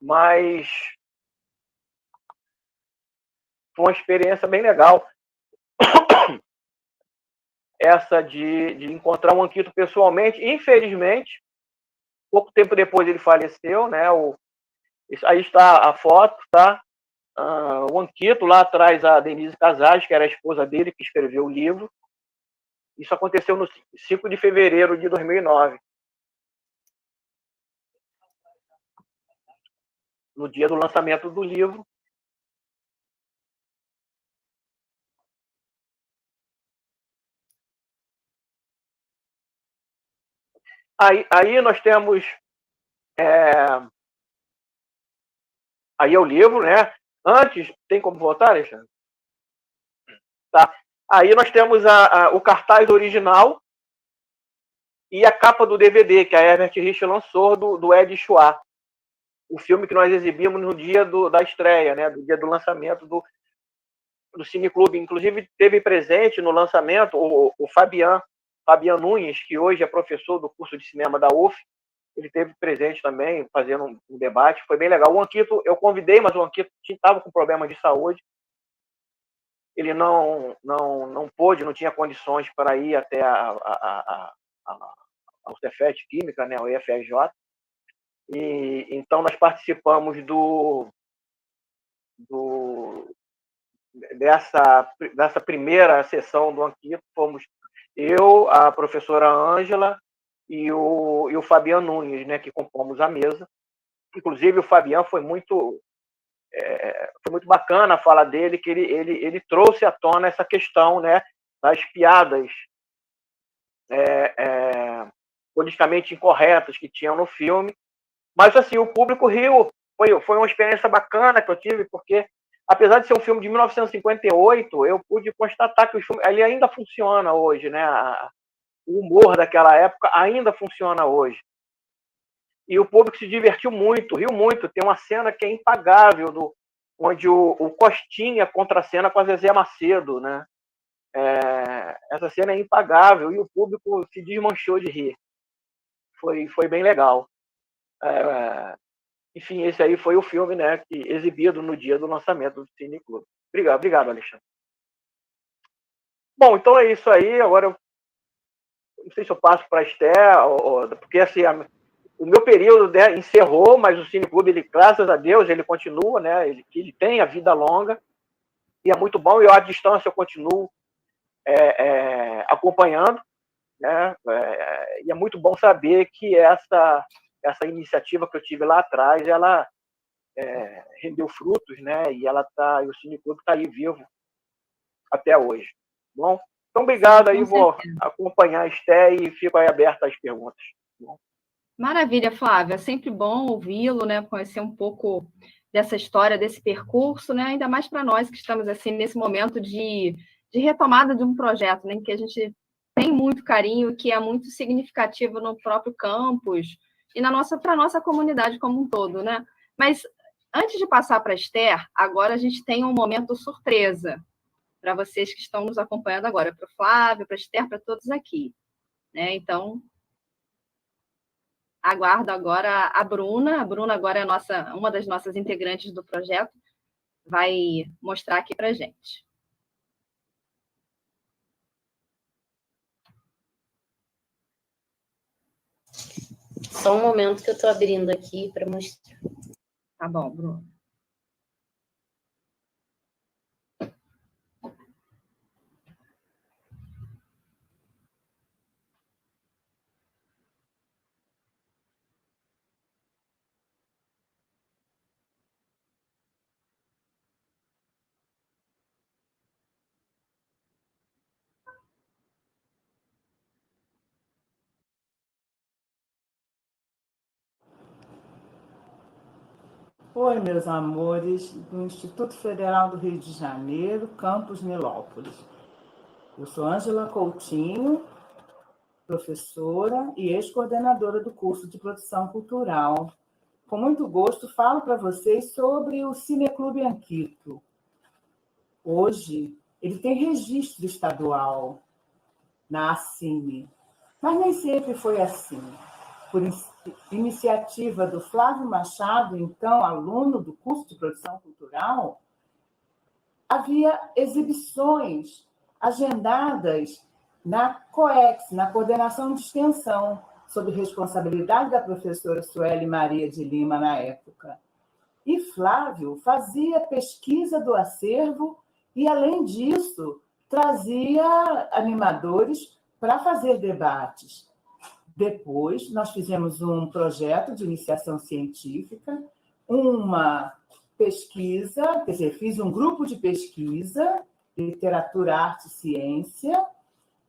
Mas foi uma experiência bem legal essa de encontrar o Anquito pessoalmente. Infelizmente, pouco tempo depois ele faleceu, né? Aí está a foto, tá? O Anquito, lá atrás a Denise Casais, que era a esposa dele, que escreveu o livro. Isso aconteceu no 5 de fevereiro de 2009. No dia do lançamento do livro. Aí nós temos... Aí é o livro, né? Antes, tem como voltar, Alexandre? Tá. Aí nós temos o cartaz original e a capa do DVD, que a Herbert Rich lançou, do Ed Chua. O filme que nós exibimos no dia da estreia, né? Do dia do lançamento do Cineclube. Inclusive, teve presente no lançamento o Fabian Nunes, que hoje é professor do curso de cinema da UF. Ele teve presente também, fazendo um debate. Foi bem legal. O Anquito, eu convidei, mas o Anquito estava com problemas de saúde. Ele não pôde, não tinha condições para ir até a Cefet Química, né, o IFRJ. E então nós participamos dessa primeira sessão do Anquito. Fomos eu, a professora Ângela e o Fabian Nunes, né, que compomos a mesa. Inclusive o Fabian foi muito bacana a fala dele, que ele trouxe à tona essa questão, né, das piadas politicamente incorretas que tinham no filme. Mas assim, o público riu. Foi uma experiência bacana que eu tive, porque apesar de ser um filme de 1958, eu pude constatar que o filme ele ainda funciona hoje, né? O humor daquela época ainda funciona hoje. E o público se divertiu muito, riu muito. Tem uma cena que é impagável, onde o Costinha contracena com a Zezé Macedo, né? Essa cena é impagável e o público se desmanchou de rir. Foi bem legal. Enfim, esse aí foi o filme, né, exibido no dia do lançamento do Cineclube. Obrigado, Alexandre. Bom, então é isso aí. Agora eu não sei se eu passo para a Esther, porque assim, o meu período, né, encerrou, mas o Cineclube, ele, graças a Deus, ele continua, né, ele tem a vida longa e é muito bom. E à distância eu continuo acompanhando, né, e é muito bom saber que essa iniciativa que eu tive lá atrás, ela rendeu frutos, né, e o Cineclube está aí vivo até hoje. Bom, então obrigado. Aí vou acompanhar a Esté e fico aí aberto às perguntas. Bom. Maravilha, Flávia. É sempre bom ouvi-lo, né? Conhecer um pouco dessa história, desse percurso, né? Ainda mais para nós que estamos assim nesse momento de retomada de um projeto, né? Que a gente tem muito carinho, que é muito significativo no próprio campus e para a nossa comunidade como um todo, né? Mas antes de passar para a Esther, agora a gente tem um momento surpresa para vocês que estão nos acompanhando agora, para o Flávio, para a Esther, para todos aqui, né? Então, aguardo agora a Bruna. A Bruna agora é uma das nossas integrantes do projeto, vai mostrar aqui para a gente. Só um momento que eu estou abrindo aqui para mostrar. Tá bom, Bruno. Oi, meus amores do Instituto Federal do Rio de Janeiro, Campus Nilópolis. Eu sou Ângela Coutinho, professora e ex-coordenadora do curso de produção cultural. Com muito gosto, falo para vocês sobre o Cineclube Anquito. Hoje, ele tem registro estadual na ACine, mas nem sempre foi assim. Por iniciativa do Flávio Machado, então aluno do curso de produção cultural, havia exibições agendadas na COEX, na Coordenação de Extensão, sob responsabilidade da professora Sueli Maria de Lima, na época. E Flávio fazia pesquisa do acervo e, além disso, trazia animadores para fazer debates. Depois, nós fizemos um projeto de iniciação científica, uma pesquisa, quer dizer, fiz um grupo de pesquisa, literatura, arte e ciência,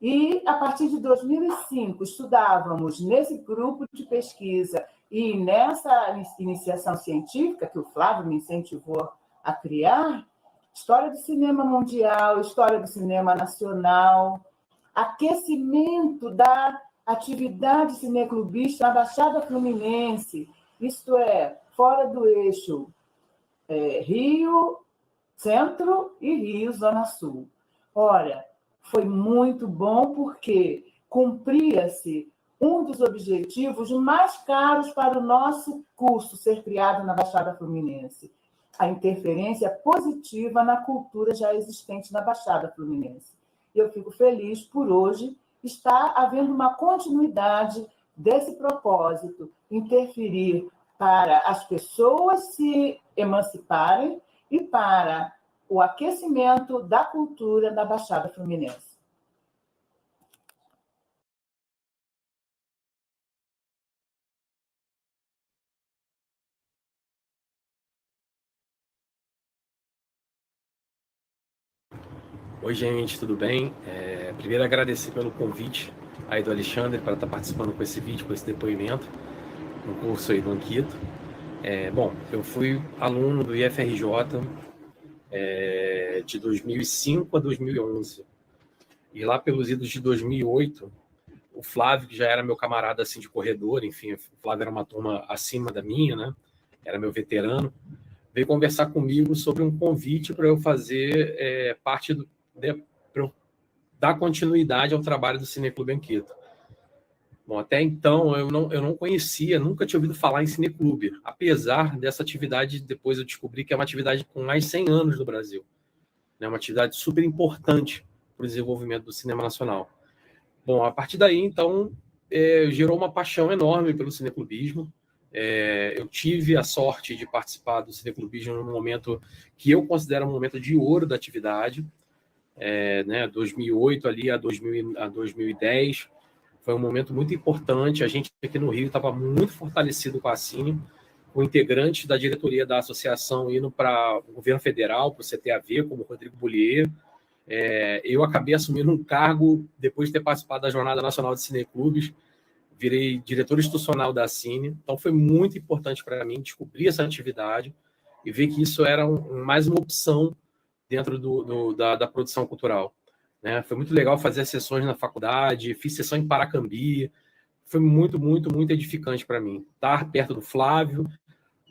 e, a partir de 2005, estudávamos nesse grupo de pesquisa e nessa iniciação científica, que o Flávio me incentivou a criar, história do cinema mundial, história do cinema nacional, aquecimento da atividade cineclubista na Baixada Fluminense, isto é, fora do eixo Rio Centro e Rio Zona Sul. Ora, foi muito bom porque cumpria-se um dos objetivos mais caros para o nosso curso ser criado na Baixada Fluminense, a interferência positiva na cultura já existente na Baixada Fluminense. E eu fico feliz por hoje estar havendo uma continuidade desse propósito, interferir para as pessoas se emanciparem e para o aquecimento da cultura da Baixada Fluminense. Oi, gente, tudo bem? Primeiro, agradecer pelo convite aí do Alexandre para estar participando com esse vídeo, com esse depoimento no curso aí do Anquito. Bom, eu fui aluno do IFRJ de 2005 a 2011. E lá pelos idos de 2008, o Flávio, que já era meu camarada assim, de corredor, enfim, o Flávio era uma turma acima da minha, né? Era meu veterano, veio conversar comigo sobre um convite para eu fazer parte para eu dar continuidade ao trabalho do Cineclube Anquito. Bom, até então eu não conhecia, nunca tinha ouvido falar em cineclube, apesar dessa atividade, depois eu descobri que é uma atividade com mais de 100 anos no Brasil. É uma atividade super importante para o desenvolvimento do cinema nacional. Bom, a partir daí, então, gerou uma paixão enorme pelo cineclubismo. Eu tive a sorte de participar do cineclubismo num momento que eu considero um momento de ouro da atividade, 2008 ali a 2010, foi um momento muito importante. A gente aqui no Rio estava muito fortalecido com a Cine, com integrantes da diretoria da associação indo para o governo federal, para o CTAV, como o Rodrigo Bullier. Eu acabei assumindo um cargo depois de ter participado da Jornada Nacional de Cineclubes, virei diretor institucional da Cine, então foi muito importante para mim descobrir essa atividade e ver que isso era mais uma opção dentro da produção cultural. Né? Foi muito legal fazer as sessões na faculdade, fiz sessão em Paracambi, foi muito, muito, muito edificante para mim. Estar perto do Flávio,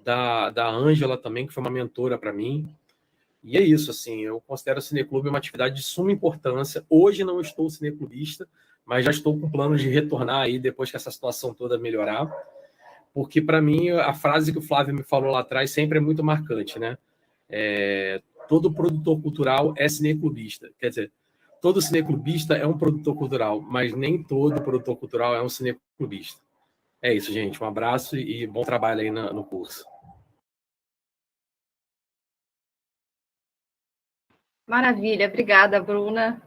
da Ângela também, que foi uma mentora para mim. E é isso, assim, eu considero o Cineclube uma atividade de suma importância. Hoje não estou cineclubista, mas já estou com planos de retornar aí depois que essa situação toda melhorar, porque para mim a frase que o Flávio me falou lá atrás sempre é muito marcante, né? Todo produtor cultural é cineclubista, quer dizer, todo cineclubista é um produtor cultural, mas nem todo produtor cultural é um cineclubista. É isso, gente. Um abraço e bom trabalho aí no curso. Maravilha, obrigada, Bruna.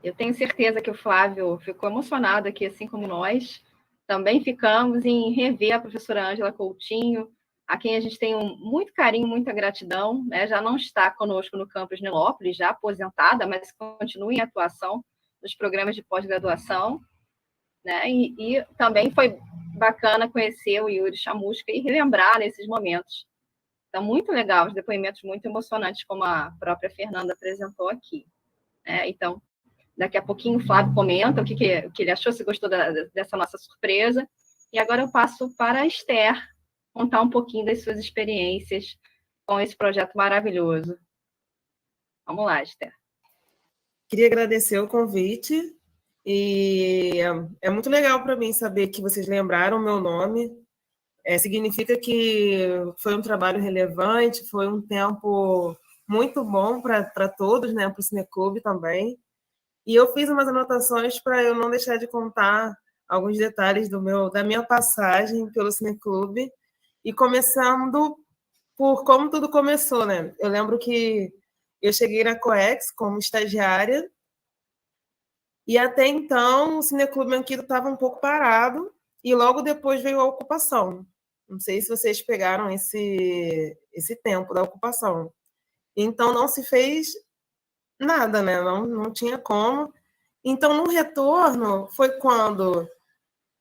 Eu tenho certeza que o Flávio ficou emocionado aqui, assim como nós. Também ficamos em rever a professora Ângela Coutinho, a quem a gente tem muito carinho, muita gratidão, né? Já não está conosco no campus Nilópolis, já aposentada, mas continua em atuação nos programas de pós-graduação, né? E também foi bacana conhecer o Yuri Chamusca e relembrar nesses momentos. Então, muito legal, os depoimentos muito emocionantes, como a própria Fernanda apresentou aqui. Então, daqui a pouquinho o Flávio comenta o que ele achou, se gostou dessa nossa surpresa. E agora eu passo para a Esther contar um pouquinho das suas experiências com esse projeto maravilhoso. Vamos lá, Esther. Queria agradecer o convite e é muito legal para mim saber que vocês lembraram o meu nome. Significa que foi um trabalho relevante, foi um tempo muito bom para todos, né? Para o Cineclube também. E eu fiz umas anotações para eu não deixar de contar alguns detalhes da minha passagem pelo Cineclube, e começando por como tudo começou, né? Eu lembro que eu cheguei na Coex como estagiária, e até então o Cineclube Anquito estava um pouco parado, e logo depois veio a ocupação. Não sei se vocês pegaram esse tempo da ocupação. Então não se fez nada, né? Não tinha como. Então, no retorno, foi quando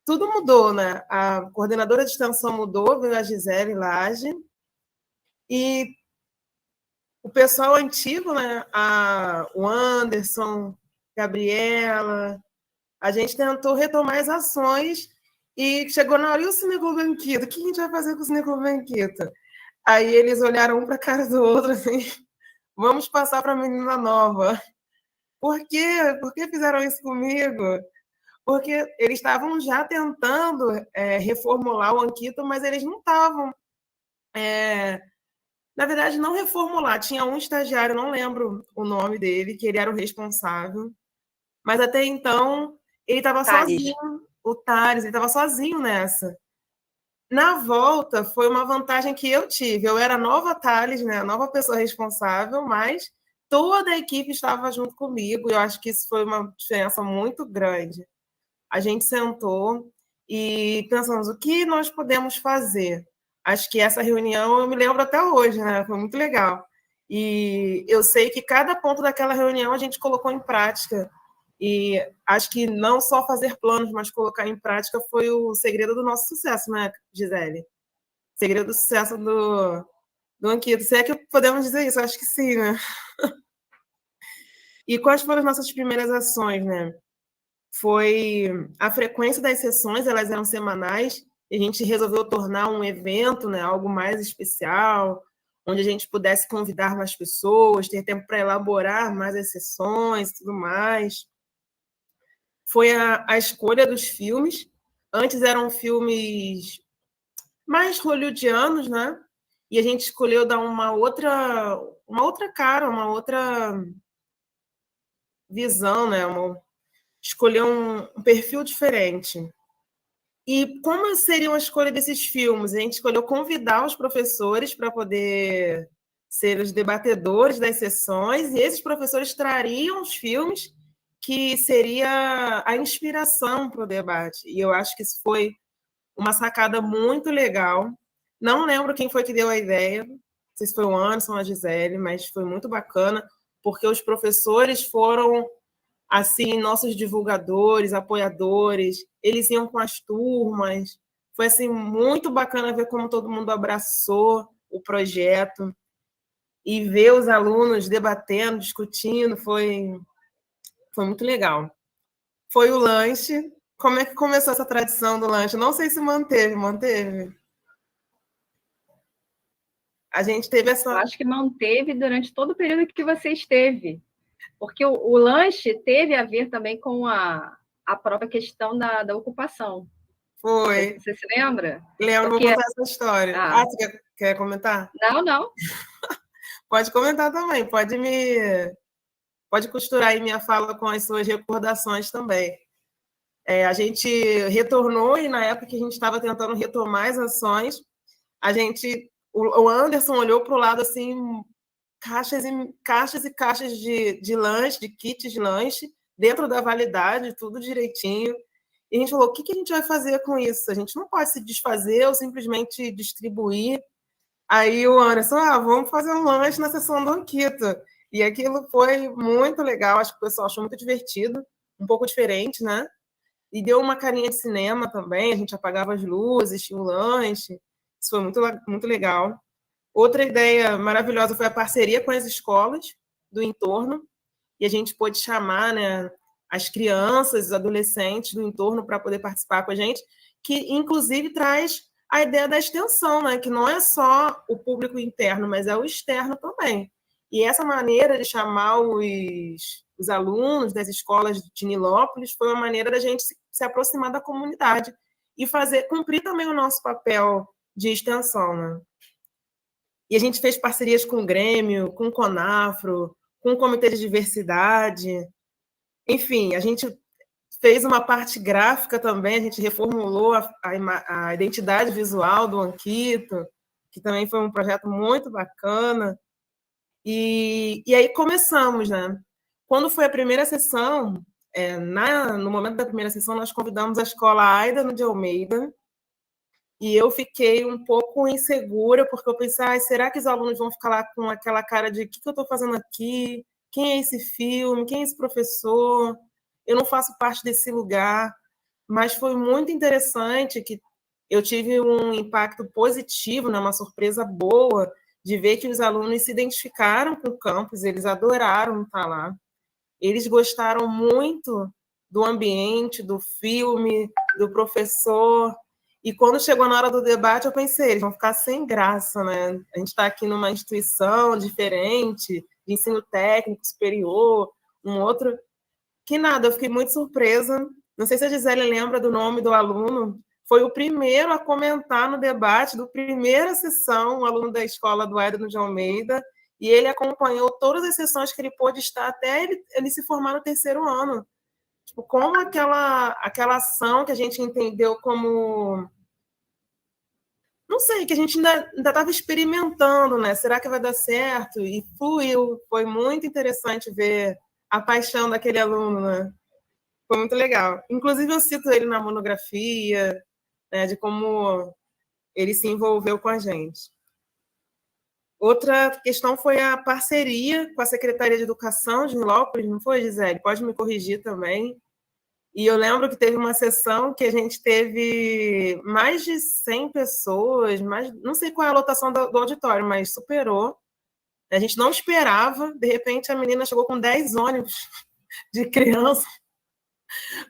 tudo mudou, né? A coordenadora de extensão mudou, veio a Gisele Lage, e o pessoal antigo, né? O Anderson, Gabriela, a gente tentou retomar as ações e chegou na hora, e o Cineclube Anquito? O que a gente vai fazer com o Cineclube Anquito? Aí eles olharam um para a cara do outro assim, vamos passar para a menina nova. Por quê? Por que fizeram isso comigo? Porque eles estavam já tentando reformular o Anquito, mas eles não estavam. Na verdade, não reformular. Tinha um estagiário, não lembro o nome dele, que ele era o responsável. Mas até então, ele estava sozinho. O Thales, ele estava sozinho nessa. Na volta, foi uma vantagem que eu tive. Eu era a nova Thales, né? A nova pessoa responsável, mas toda a equipe estava junto comigo. E eu acho que isso foi uma diferença muito grande. A gente sentou e pensamos o que nós podemos fazer. Acho que essa reunião eu me lembro até hoje, né? Foi muito legal. E eu sei que cada ponto daquela reunião a gente colocou em prática. E acho que não só fazer planos, mas colocar em prática foi o segredo do nosso sucesso, né, Gisele? Segredo do sucesso do Anquito. Se é que podemos dizer isso, acho que sim, né? E quais foram as nossas primeiras ações, né? Foi a frequência das sessões, elas eram semanais, e a gente resolveu tornar um evento, né, algo mais especial, onde a gente pudesse convidar mais pessoas, ter tempo para elaborar mais as sessões e tudo mais. Foi a escolha dos filmes. Antes eram filmes mais hollywoodianos, né? E a gente escolheu dar uma outra cara, uma outra visão, né? Escolher um perfil diferente. E como seria a escolha desses filmes? A gente escolheu convidar os professores para poder ser os debatedores das sessões, e esses professores trariam os filmes que seria a inspiração para o debate. E eu acho que isso foi uma sacada muito legal. Não lembro quem foi que deu a ideia, não sei se foi o Anderson ou a Gisele, mas foi muito bacana, porque os professores foram assim, nossos divulgadores, apoiadores, eles iam com as turmas. Foi assim muito bacana ver como todo mundo abraçou o projeto e ver os alunos debatendo, discutindo, foi muito legal. Foi o lanche. Como é que começou essa tradição do lanche? Não sei se manteve. A gente teve essa... Eu acho que manteve durante todo o período que você esteve. Porque o lanche teve a ver também com a própria questão da ocupação. Foi. Você se lembra? Lembro, porque... vou contar essa história. Você quer comentar? Não. Pode comentar também, pode costurar aí minha fala com as suas recordações também. A gente retornou e na época que a gente estava tentando retomar as ações, o Anderson olhou para o lado assim, caixas e caixas de lanche, de kits de lanche, dentro da validade, tudo direitinho. E a gente falou, o que a gente vai fazer com isso? A gente não pode se desfazer ou simplesmente distribuir. Aí o Anderson, vamos fazer um lanche na sessão do Anquito. E aquilo foi muito legal, acho que o pessoal achou muito divertido, um pouco diferente, né? E deu uma carinha de cinema também, a gente apagava as luzes, tinha um lanche, isso foi muito, muito legal. Outra ideia maravilhosa foi a parceria com as escolas do entorno, e a gente pôde chamar, né, as crianças, os adolescentes do entorno para poder participar com a gente, que inclusive traz a ideia da extensão, né, que não é só o público interno, mas é o externo também. E essa maneira de chamar os alunos das escolas de Nilópolis foi uma maneira da gente se aproximar da comunidade e cumprir também o nosso papel de extensão, né? E a gente fez parcerias com o Grêmio, com o Conafro, com o Comitê de Diversidade. Enfim, a gente fez uma parte gráfica também, a gente reformulou a identidade visual do Anquito, que também foi um projeto muito bacana. E aí começamos, né? Quando foi a primeira sessão, no momento da primeira sessão, nós convidamos a escola Aida de Almeida, e eu fiquei um pouco insegura, porque eu pensei, será que os alunos vão ficar lá com aquela cara de o que eu estou fazendo aqui? Quem é esse filme? Quem é esse professor? Eu não faço parte desse lugar. Mas foi muito interessante que eu tive um impacto positivo, né, uma surpresa boa, de ver que os alunos se identificaram com o campus, eles adoraram estar lá. Eles gostaram muito do ambiente, do filme, do professor. E quando chegou na hora do debate, eu pensei, eles vão ficar sem graça, né? A gente está aqui numa instituição diferente, de ensino técnico superior, um outro... Que nada, eu fiquei muito surpresa. Não sei se a Gisele lembra do nome do aluno. Foi o primeiro a comentar no debate da primeira sessão, um aluno da escola do Aida de Almeida, e ele acompanhou todas as sessões que ele pôde estar até ele se formar no terceiro ano. Tipo, como aquela ação que a gente entendeu como... Não sei, que a gente ainda estava experimentando, né? Será que vai dar certo? E fluiu. Foi muito interessante ver a paixão daquele aluno, né? Foi muito legal. Inclusive, eu cito ele na monografia, né, de como ele se envolveu com a gente. Outra questão foi a parceria com a Secretaria de Educação de Nilópolis, não foi, Gisele? Pode me corrigir também. E eu lembro que teve uma sessão que a gente teve mais de 100 pessoas, não sei qual é a lotação do auditório, mas superou. A gente não esperava, de repente a menina chegou com 10 ônibus de criança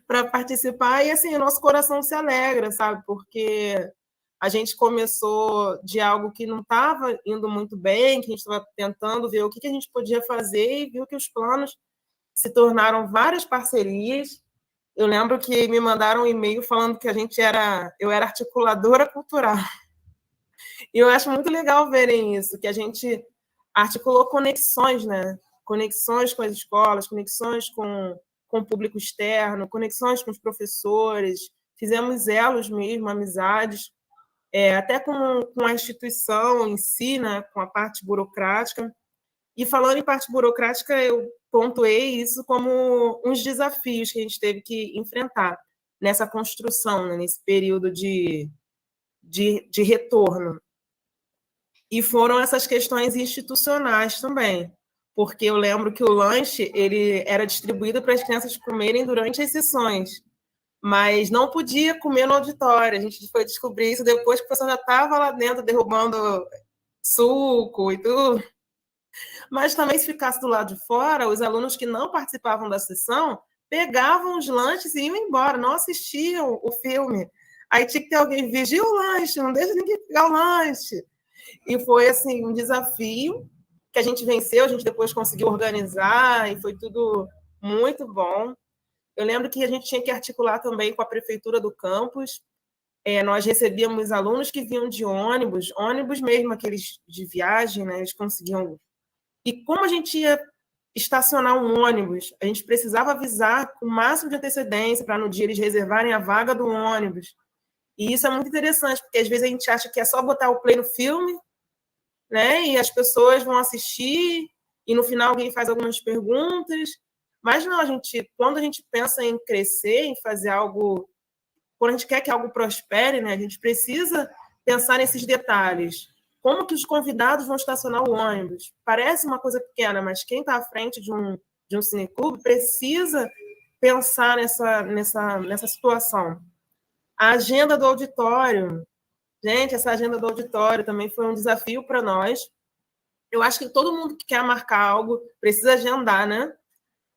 para participar, e assim, o nosso coração se alegra, sabe? Porque a gente começou de algo que não estava indo muito bem, que a gente estava tentando ver o que a gente podia fazer, e viu que os planos se tornaram várias parcerias. Eu lembro que me mandaram um e-mail falando que eu era articuladora cultural. E eu acho muito legal verem isso, que a gente articulou conexões, né? Conexões com as escolas, conexões com o público externo, conexões com os professores, fizemos elos mesmo, amizades, até com a instituição em si, né? Com a parte burocrática. E falando em parte burocrática, eu pontuei isso como uns desafios que a gente teve que enfrentar nessa construção, né, nesse período de retorno. E foram essas questões institucionais também, porque eu lembro que o lanche ele era distribuído para as crianças comerem durante as sessões, mas não podia comer no auditório. A gente foi descobrir isso depois que o pessoal já estava lá dentro derrubando suco e tudo. Mas também, se ficasse do lado de fora, os alunos que não participavam da sessão pegavam os lanches e iam embora, não assistiam o filme. Aí tinha que ter alguém, vigia o lanche, não deixa ninguém pegar o lanche. E foi assim, um desafio que a gente venceu, a gente depois conseguiu organizar, e foi tudo muito bom. Eu lembro que a gente tinha que articular também com a prefeitura do campus. Nós recebíamos alunos que vinham de ônibus mesmo, aqueles de viagem, né? Eles conseguiam... E como a gente ia estacionar um ônibus, a gente precisava avisar com o máximo de antecedência para no dia eles reservarem a vaga do ônibus. E isso é muito interessante, porque às vezes a gente acha que é só botar o play no filme, né? E as pessoas vão assistir, e no final alguém faz algumas perguntas. Mas não, quando a gente pensa em crescer, em fazer algo, quando a gente quer que algo prospere, né? A gente precisa pensar nesses detalhes. Como que os convidados vão estacionar o ônibus? Parece uma coisa pequena, mas quem está à frente de um cineclube precisa pensar nessa situação. A agenda do auditório. Gente, essa agenda do auditório também foi um desafio para nós. Eu acho que todo mundo que quer marcar algo precisa agendar, né?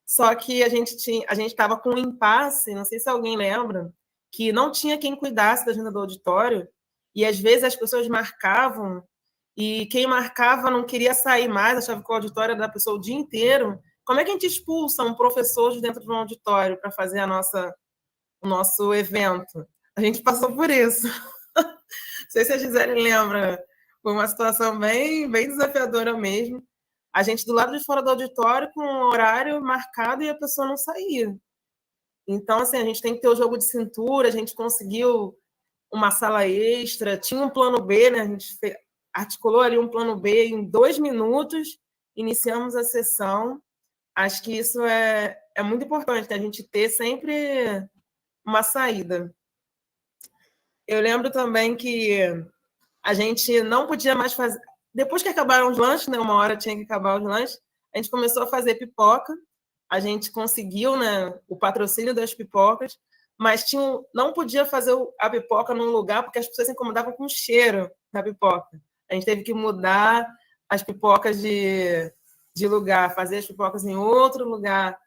Só que a gente estava com um impasse, não sei se alguém lembra, que não tinha quem cuidasse da agenda do auditório, e às vezes as pessoas marcavam, e quem marcava não queria sair mais, achava que o auditório era da pessoa o dia inteiro. Como é que a gente expulsa um professor de dentro de um auditório para fazer o nosso evento? A gente passou por isso. Não sei se a Gisele lembra, foi uma situação bem, bem desafiadora mesmo. A gente do lado de fora do auditório com o horário marcado e a pessoa não saía. Então, assim, a gente tem que ter o jogo de cintura, a gente conseguiu uma sala extra, tinha um plano B, né? A gente articulou ali um plano B em 2 minutos, iniciamos a sessão. Acho que isso é muito importante, né? A gente ter sempre uma saída. Eu lembro também que a gente não podia mais fazer... Depois que acabaram os lanches, né, uma hora tinha que acabar os lanches, a gente começou a fazer pipoca, a gente conseguiu, né, o patrocínio das pipocas, mas não podia fazer a pipoca num lugar porque as pessoas se incomodavam com o cheiro da pipoca. A gente teve que mudar as pipocas de lugar, fazer as pipocas em outro lugar.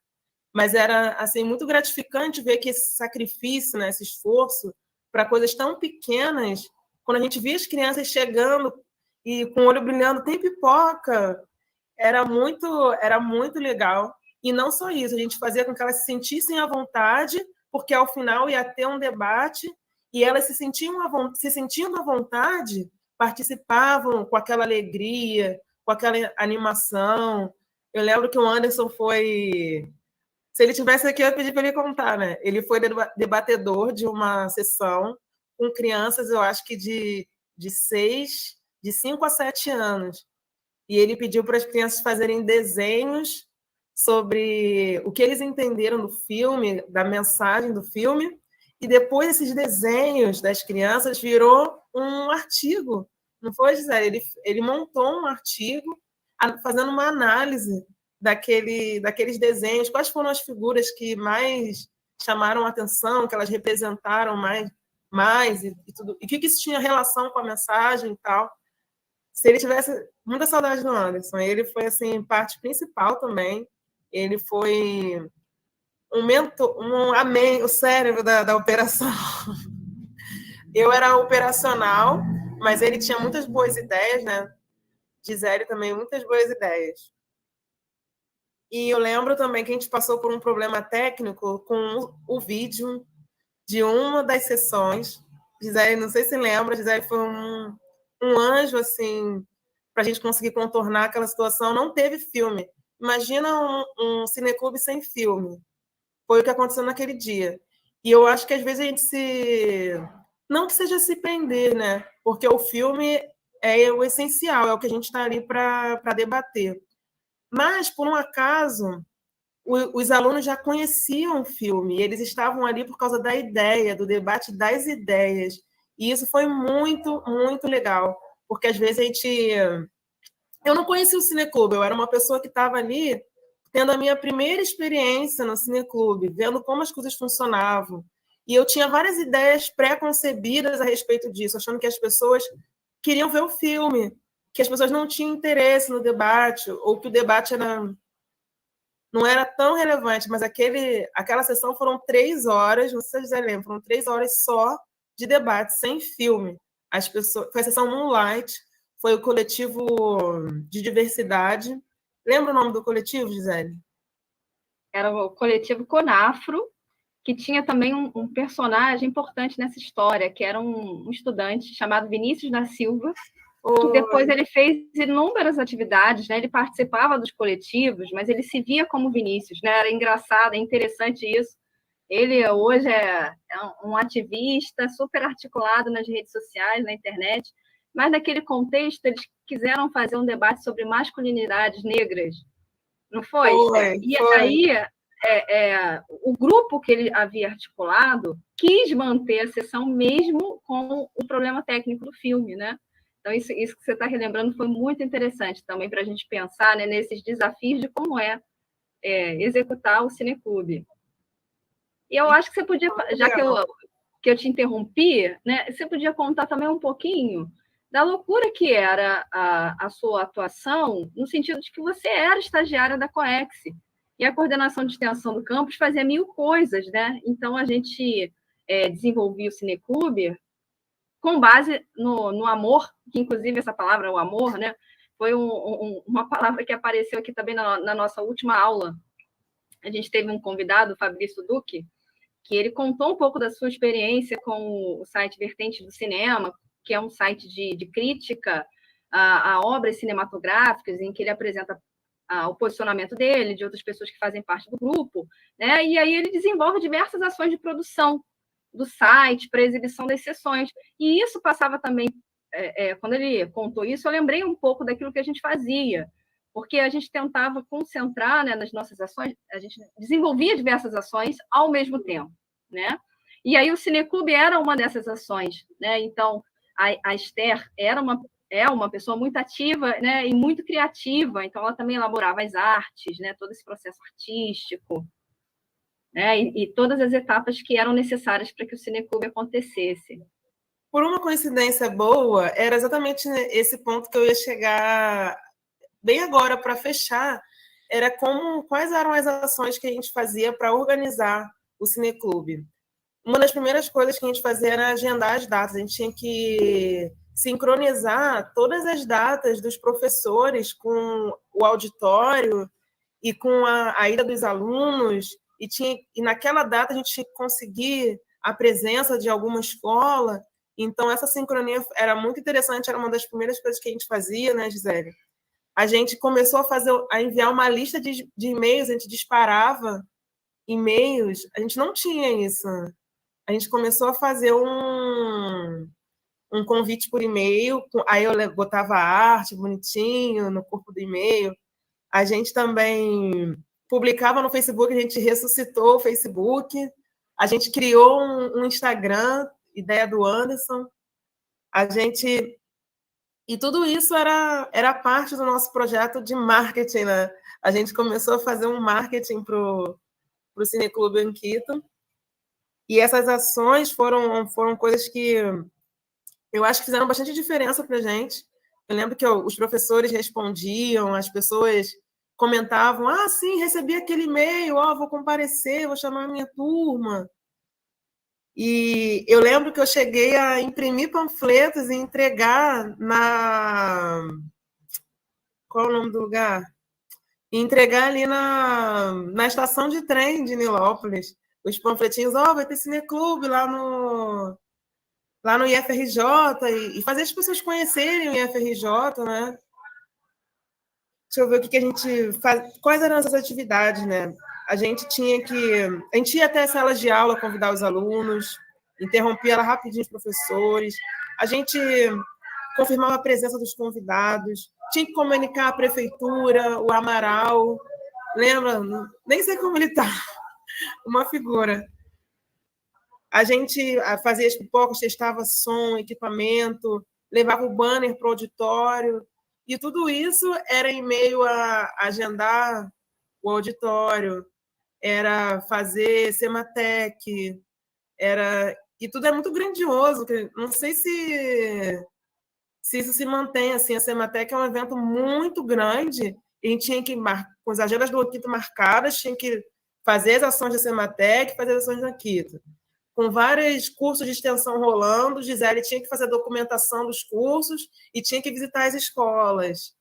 Mas era assim, muito gratificante ver que esse sacrifício, né, esse esforço para coisas tão pequenas, quando a gente via as crianças chegando e com o olho brilhando, tem pipoca, era muito legal. E não só isso, a gente fazia com que elas se sentissem à vontade, porque ao final ia ter um debate, e elas se sentindo à vontade, participavam com aquela alegria, com aquela animação. Eu lembro que o Anderson foi... Se ele tivesse aqui, eu ia pedir para ele contar, né? Ele foi debatedor de uma sessão com crianças, eu acho que de 5 a 7 anos. E ele pediu para as crianças fazerem desenhos sobre o que eles entenderam do filme, da mensagem do filme, e depois esses desenhos das crianças virou um artigo. Não foi, Gisele? Ele montou um artigo fazendo uma análise daqueles desenhos, quais foram as figuras que mais chamaram a atenção, que elas representaram mais e tudo, e o que isso tinha relação com a mensagem e tal. Se ele tivesse... Muita saudade do Anderson. Ele foi, assim, parte principal também. Ele foi um mentor, o cérebro da operação. Eu era operacional, mas ele tinha muitas boas ideias, né? Gisele também, muitas boas ideias. E eu lembro também que a gente passou por um problema técnico com o vídeo de uma das sessões. Gisele, não sei se lembra, Gisele foi um anjo, assim, para a gente conseguir contornar aquela situação. Não teve filme. Imagina um cineclube sem filme. Foi o que aconteceu naquele dia. E eu acho que às vezes a gente não que seja se prender, né? Porque o filme é o essencial, é o que a gente está ali para debater. Mas, por um acaso, os alunos já conheciam o filme, eles estavam ali por causa da ideia, do debate das ideias. E isso foi muito, muito legal, porque às vezes a gente... Eu não conhecia o cineclube, eu era uma pessoa que estava ali tendo a minha primeira experiência no cineclube, vendo como as coisas funcionavam. E eu tinha várias ideias pré-concebidas a respeito disso, achando que as pessoas queriam ver o filme, que as pessoas não tinham interesse no debate, ou que o debate não era tão relevante, mas aquela sessão foram 3 horas, não sei se vocês lembram, foram 3 horas só de debate, sem filme. Foi a sessão Moonlight, foi o coletivo de diversidade. Lembra o nome do coletivo, Gisele? Era o coletivo Conafro, que tinha também um personagem importante nessa história, que era um estudante chamado Vinícius da Silva. que depois ele fez inúmeras atividades, né? Ele participava dos coletivos, mas ele se via como Vinícius, né? Era engraçado, é interessante isso. Ele hoje é um ativista super articulado nas redes sociais, na internet, mas naquele contexto eles quiseram fazer um debate sobre masculinidades negras, não foi? Aí o grupo que ele havia articulado quis manter a sessão mesmo com o problema técnico do filme, né? Então, isso que você está relembrando foi muito interessante também para a gente pensar, né, nesses desafios de como executar o Cineclube. E eu acho que você podia, já que eu te interrompi, né, você podia contar também um pouquinho da loucura que era a sua atuação, no sentido de que você era estagiária da COEX, e a coordenação de extensão do campus fazia 1000 coisas, né? Então, a gente desenvolvia o Cineclube com base no amor, que inclusive essa palavra, o amor, né, foi uma palavra que apareceu aqui também na nossa última aula. A gente teve um convidado, o Fabrício Duque, que ele contou um pouco da sua experiência com o site Vertentes do Cinema, que é um site de crítica a obras cinematográficas, em que ele apresenta o posicionamento dele, de outras pessoas que fazem parte do grupo, né? E aí ele desenvolve diversas ações de produção do site para exibição das sessões. E isso passava também, quando ele contou isso, eu lembrei um pouco daquilo que a gente fazia, porque a gente tentava concentrar, né, nas nossas ações, a gente desenvolvia diversas ações ao mesmo tempo, né? E aí o Cineclube era uma dessas ações, né? Então, a Esther é uma pessoa muito ativa, né, e muito criativa, então ela também elaborava as artes, né, todo esse processo artístico, né, e todas as etapas que eram necessárias para que o Cineclube acontecesse. Por uma coincidência boa, era exatamente esse ponto que eu ia chegar bem agora para fechar, era quais eram as ações que a gente fazia para organizar o Cineclube. Uma das primeiras coisas que a gente fazia era agendar as datas, a gente tinha que sincronizar todas as datas dos professores com o auditório e com a ida dos alunos, e naquela data a gente tinha que conseguir a presença de alguma escola. Então, essa sincronia era muito interessante, era uma das primeiras coisas que a gente fazia, né, Gisele? A gente começou a enviar uma lista de e-mails, a gente disparava e-mails, a gente não tinha isso. A gente começou a fazer um convite por e-mail, aí eu botava arte bonitinho no corpo do e-mail. A gente também publicava no Facebook, a gente ressuscitou o Facebook, a gente criou um Instagram, ideia do Anderson. E tudo isso era parte do nosso projeto de marketing, né? A gente começou a fazer um marketing para o Cineclube Anquito. E essas ações foram coisas que eu acho que fizeram bastante diferença para a gente. Eu lembro que os professores respondiam, as pessoas comentavam, sim, recebi aquele e-mail, vou comparecer, vou chamar a minha turma. E eu lembro que eu cheguei a imprimir panfletos e entregar Qual é o nome do lugar? E entregar ali na estação de trem de Nilópolis. Os panfletinhos, vai ter Cineclube lá no IFRJ, e fazer as pessoas conhecerem o IFRJ, né? Deixa eu ver o que a gente faz. Quais eram essas atividades, né? A gente ia até as salas de aula convidar os alunos, interrompia ela rapidinho os professores, a gente confirmava a presença dos convidados, tinha que comunicar a prefeitura, o Amaral, lembra? Nem sei como ele está, uma figura. A gente fazia as pipocas, testava som, equipamento, levava o banner para o auditório, e tudo isso era em meio a agendar o auditório, era fazer Sematec, e tudo é muito grandioso, não sei se isso se mantém, assim, a Sematec é um evento muito grande, e a gente tinha que, com as agendas do Anquito marcadas, tinha que fazer as ações da Sematec, fazer as ações do Anquito. Com vários cursos de extensão rolando, Gisele tinha que fazer a documentação dos cursos e tinha que visitar as escolas,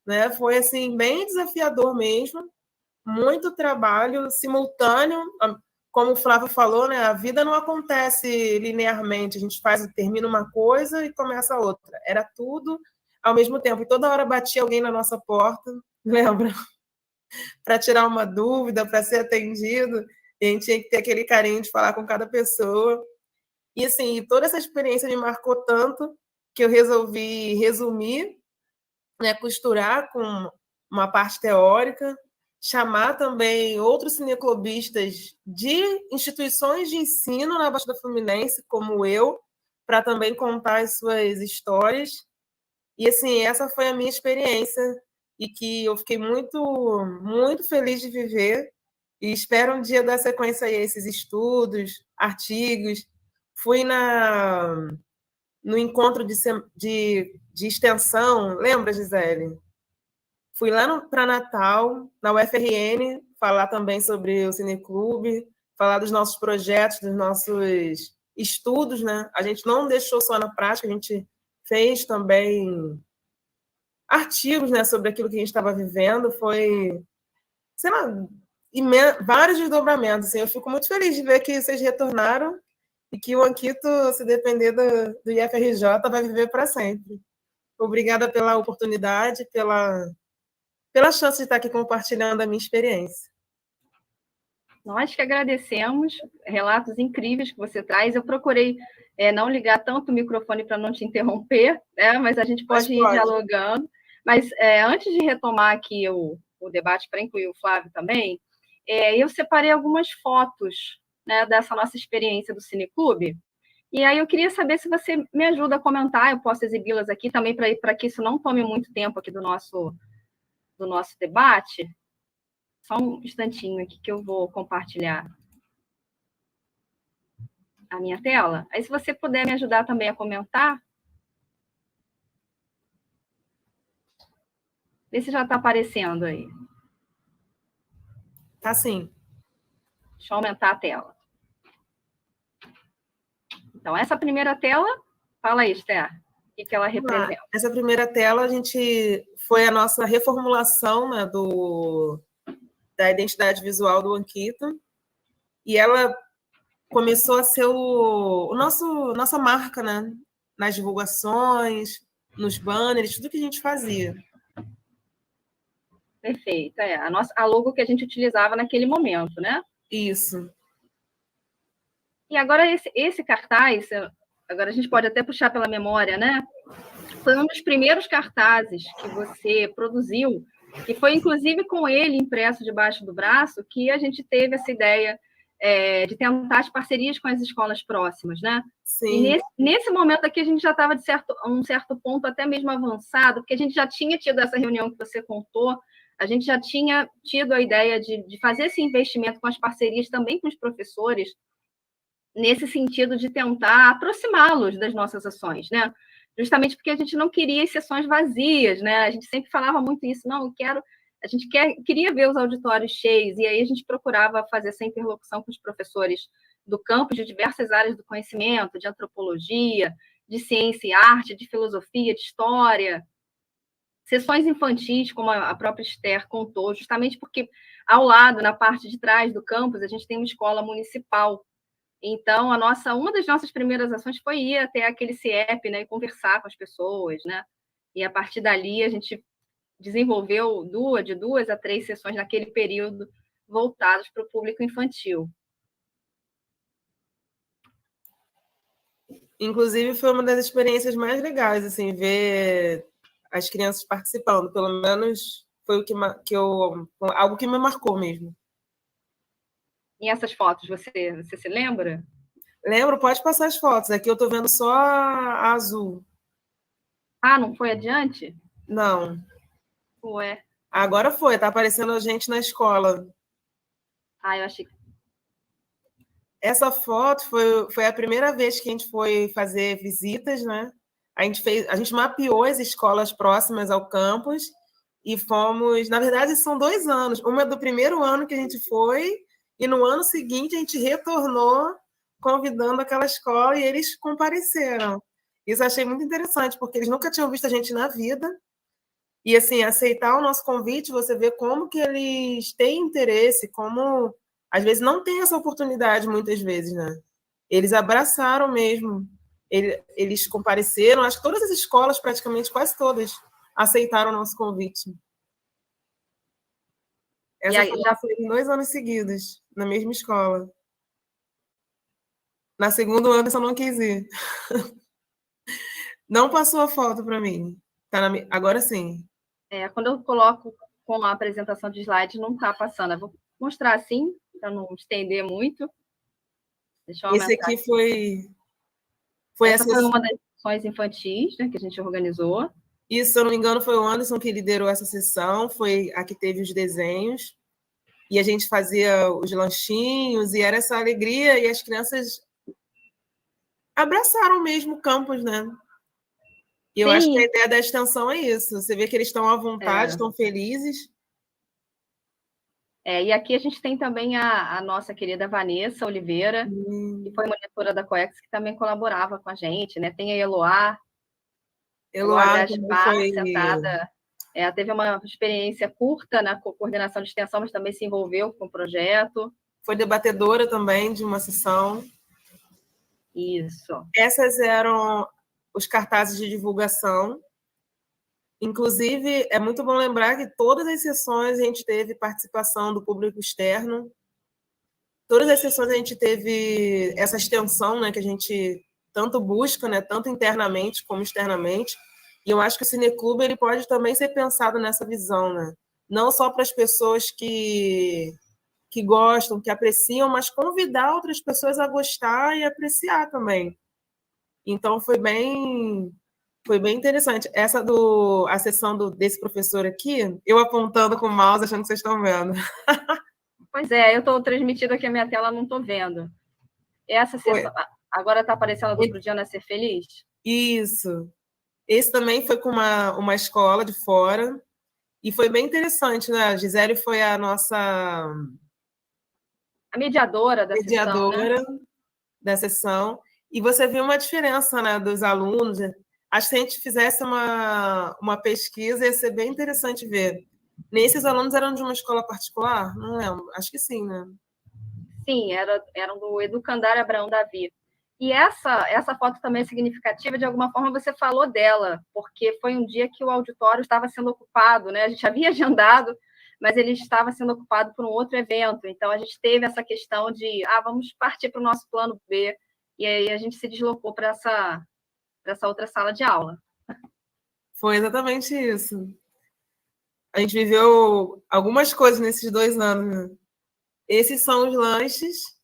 né? Foi, assim, bem desafiador mesmo, muito trabalho simultâneo, como o Flávio falou, né? A vida não acontece linearmente, a gente termina uma coisa e começa outra. Era tudo ao mesmo tempo. E toda hora batia alguém na nossa porta, lembra? Para tirar uma dúvida, para ser atendido. E a gente tinha que ter aquele carinho de falar com cada pessoa. E, assim, toda essa experiência me marcou tanto que eu resolvi resumir, né, costurar com uma parte teórica, chamar também outros cineclubistas de instituições de ensino na Baixada Fluminense, como eu, para também contar as suas histórias. E, assim, essa foi a minha experiência e que eu fiquei muito, muito feliz de viver e espero um dia dar sequência a esses estudos, artigos. Fui no encontro de extensão, lembra, Gisele? Fui lá para Natal, na UFRN, falar também sobre o Cineclube, falar dos nossos projetos, dos nossos estudos, né? A gente não deixou só na prática, a gente fez também artigos, né, sobre aquilo que a gente estava vivendo. Foi, sei lá, vários desdobramentos. Assim. Eu fico muito feliz de ver que vocês retornaram e que o Anquito, se depender do IFRJ, vai viver para sempre. Obrigada pela oportunidade, pela chance de estar aqui compartilhando a minha experiência. Nós que agradecemos, relatos incríveis que você traz. Eu procurei não ligar tanto o microfone para não te interromper, né? Mas a gente pode ir dialogando. Mas antes de retomar aqui o debate, para incluir o Flávio também, eu separei algumas fotos, né, dessa nossa experiência do Cineclube. E aí eu queria saber se você me ajuda a comentar, eu posso exibi-las aqui também para que isso não tome muito tempo aqui do nosso debate. Só um instantinho aqui que eu vou compartilhar a minha tela. Aí, se você puder me ajudar também a comentar. Vê se já está aparecendo aí. Tá sim. Deixa eu aumentar a tela. Então, essa primeira tela, fala aí, Esther, o que ela representa? Essa primeira tela, a gente foi a nossa reformulação, né, da identidade visual do Anquito, e ela começou a ser nossa marca, né, nas divulgações, nos banners, tudo que a gente fazia. Perfeito, a logo que a gente utilizava naquele momento, né? Isso. E agora esse cartaz, agora a gente pode até puxar pela memória, né? Foi um dos primeiros cartazes que você produziu, que foi inclusive com ele impresso debaixo do braço, que a gente teve essa ideia de tentar as parcerias com as escolas próximas, né? Sim. E nesse momento aqui a gente já estava um certo ponto até mesmo avançado, porque a gente já tinha tido essa reunião que você contou, a gente já tinha tido a ideia de fazer esse investimento com as parcerias também com os professores, nesse sentido de tentar aproximá-los das nossas ações, né? Justamente porque a gente não queria as sessões vazias, né? A gente sempre falava muito isso, não, a gente queria ver os auditórios cheios, e aí a gente procurava fazer essa interlocução com os professores do campus de diversas áreas do conhecimento, de antropologia, de ciência e arte, de filosofia, de história, sessões infantis, como a própria Esther contou, justamente porque ao lado, na parte de trás do campus, a gente tem uma escola municipal. Então, uma das nossas primeiras ações foi ir até aquele CIEP, né, e conversar com as pessoas, né? E a partir dali a gente desenvolveu de 2 a 3 sessões naquele período voltadas para o público infantil. Inclusive, foi uma das experiências mais legais, assim, ver as crianças participando. Pelo menos foi algo que me marcou mesmo. E essas fotos, você se lembra? Lembro, pode passar as fotos. Aqui eu estou vendo só a azul. Ah, não foi adiante? Não. Ué. Agora foi, tá aparecendo a gente na escola. Ah, eu achei. Essa foto foi a primeira vez que a gente foi fazer visitas, né? A gente mapeou as escolas próximas ao campus e fomos... Na verdade, são 2 anos. Uma é do primeiro ano que a gente foi e no ano seguinte a gente retornou convidando aquela escola e eles compareceram. Isso eu achei muito interessante, porque eles nunca tinham visto a gente na vida. E, assim, aceitar o nosso convite, você vê como que eles têm interesse, como, às vezes, não tem essa oportunidade, muitas vezes, né? Eles abraçaram mesmo. eles compareceram, acho que todas as escolas, praticamente quase todas, aceitaram o nosso convite. Essa aí, já foi em 2 anos seguidos, na mesma escola. Na segunda, o Anderson não quis ir. Não passou a foto para mim. Agora sim. Quando eu coloco com a apresentação de slide, não está passando. Eu vou mostrar assim, para não estender muito. Deixa eu aumentar. Esse aqui foi Essa foi uma das sessões infantis, né, que a gente organizou. Isso, se eu não me engano, foi o Anderson que liderou essa sessão, foi a que teve os desenhos, e a gente fazia os lanchinhos, e era essa alegria, e as crianças abraçaram mesmo o campus, né? E eu acho que a ideia da extensão é isso, você vê que eles estão à vontade, estão felizes. E aqui a gente tem também a nossa querida Vanessa Oliveira, que foi monitora da COEX, que também colaborava com a gente, né? Tem a Eloá Gaspar, sentada. Ela teve uma experiência curta na coordenação de extensão, mas também se envolveu com o projeto. Foi debatedora também de uma sessão. Isso. Essas eram os cartazes de divulgação. Inclusive, é muito bom lembrar que todas as sessões a gente teve participação do público externo. Todas as sessões a gente teve essa extensão, né, que a gente tanto busca, né, tanto internamente como externamente. E eu acho que o Cineclube ele pode também ser pensado nessa visão, né? Não só para as pessoas que gostam, que apreciam, mas convidar outras pessoas a gostar e apreciar também. Então, foi bem interessante. A sessão desse professor aqui, eu apontando com o mouse, achando que vocês estão vendo. Pois é, eu estou transmitindo aqui a minha tela, não estou vendo. Essa sessão, agora está aparecendo do outro dia, Nascer Feliz? Isso. Esse também foi com uma escola de fora, e foi bem interessante, né? A Gisele foi a nossa... A mediadora da sessão, né? Da sessão. E você viu uma diferença, né, dos alunos. Acho que se a gente fizesse uma pesquisa, ia ser bem interessante ver. Nesses alunos eram de uma escola particular? Não lembro. Acho que sim, né? Sim, eram do Educandário Abraão Davi. E essa foto também é significativa, de alguma forma você falou dela, porque foi um dia que o auditório estava sendo ocupado, né? A gente havia agendado, mas ele estava sendo ocupado por um outro evento. Então, a gente teve essa questão de, vamos partir para o nosso plano B, e aí a gente se deslocou para essa outra sala de aula. Foi exatamente isso. A gente viveu algumas coisas nesses 2 anos, né? Esses são os lanches,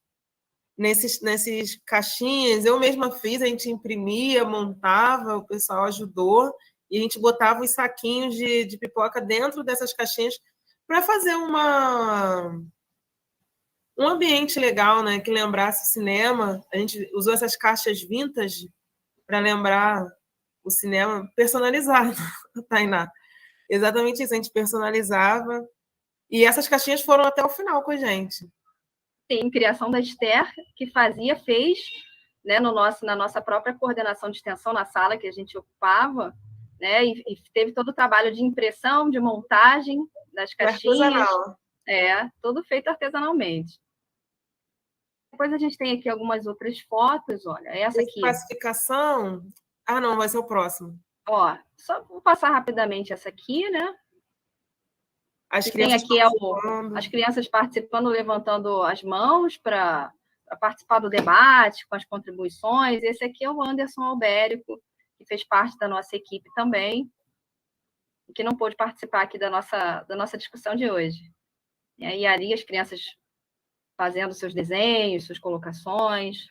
nesses caixinhas, eu mesma fiz, a gente imprimia, montava, o pessoal ajudou, e a gente botava os saquinhos de pipoca dentro dessas caixinhas para fazer um ambiente legal, né, que lembrasse o cinema. A gente usou essas caixas vintage para lembrar o cinema personalizado, Tainá. Exatamente isso, a gente personalizava. E essas caixinhas foram até o final com a gente. Sim, criação da Esther, que fez, né, na nossa própria coordenação de extensão, na sala que a gente ocupava, né, e teve todo o trabalho de impressão, de montagem das caixinhas. Artesanal. Tudo feito artesanalmente. Depois a gente tem aqui algumas outras fotos, olha, essa aqui. Classificação... não, vai ser o próximo. Só vou passar rapidamente essa aqui, né? As crianças as crianças participando, levantando as mãos para participar do debate, com as contribuições. Esse aqui é o Anderson Albérico, que fez parte da nossa equipe também, e que não pôde participar aqui da nossa discussão de hoje. E aí, Ari, as crianças fazendo seus desenhos, suas colocações.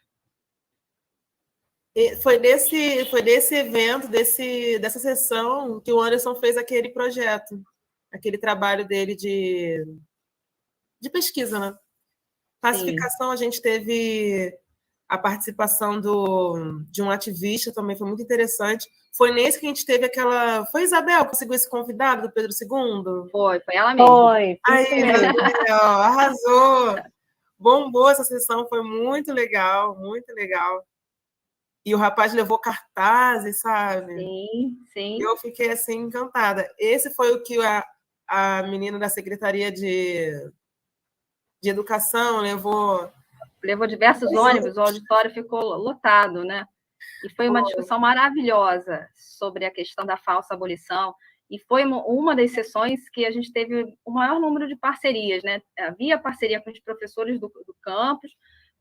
Foi desse evento, dessa sessão, que o Anderson fez aquele projeto, aquele trabalho dele de pesquisa, né? Classificação, sim. A gente teve a participação de um ativista, também foi muito interessante. Foi nesse que a gente teve aquela... Foi Isabel que conseguiu esse convidado do Pedro II? Foi ela mesma. Foi. Aí, arrasou! Bombou essa sessão, foi muito legal, muito legal. E o rapaz levou cartazes, sabe? Sim, sim. Eu fiquei, assim, encantada. Esse foi o que a menina da Secretaria de Educação levou diversos ônibus, o auditório ficou lotado, né? E foi uma discussão maravilhosa sobre a questão da falsa abolição. E foi uma das sessões que a gente teve o maior número de parcerias, né? Havia parceria com os professores do campus,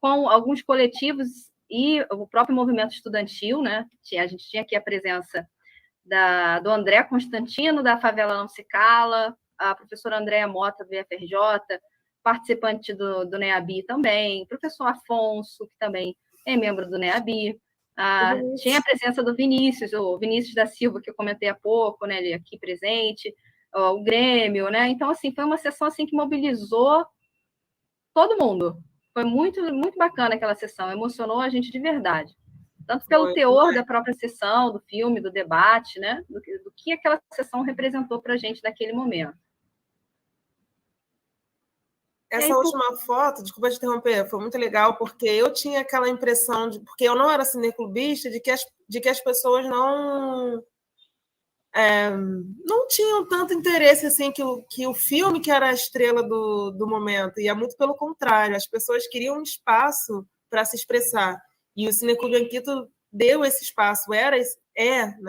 com alguns coletivos e o próprio movimento estudantil, né? A gente tinha aqui a presença do André Constantino, da Favela Não Se Cala, a professora Andréa Mota, do IFRJ, participante do NEABI também, professor Afonso, que também é membro do NEABI. Tinha a presença do Vinícius, o Vinícius da Silva, que eu comentei há pouco, né, ele aqui presente, o Grêmio, né? Então, assim, foi uma sessão assim, que mobilizou todo mundo. Foi muito, muito bacana aquela sessão, emocionou a gente de verdade. Tanto pelo teor da própria sessão, do filme, do debate, né? Do que aquela sessão representou para a gente naquele momento. Essa última foto, desculpa te interromper, foi muito legal, porque eu tinha aquela impressão, porque eu não era cineclubista, de que as pessoas não tinham tanto interesse assim, que o filme que era a estrela do momento, e é muito pelo contrário, as pessoas queriam um espaço para se expressar, e o Cineclube Anquito deu esse espaço, né,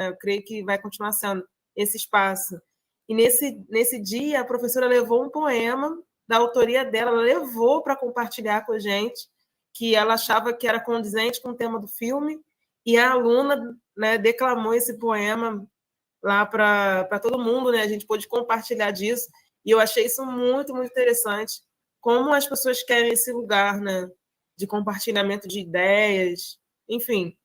eu creio que vai continuar sendo esse espaço. E nesse dia, a professora levou um poema da autoria dela, ela levou para compartilhar com a gente, que ela achava que era condizente com o tema do filme, e a aluna, né, declamou esse poema lá para todo mundo, né? A gente pôde compartilhar disso, e eu achei isso muito, muito interessante, como as pessoas querem esse lugar, né, de compartilhamento de ideias, enfim.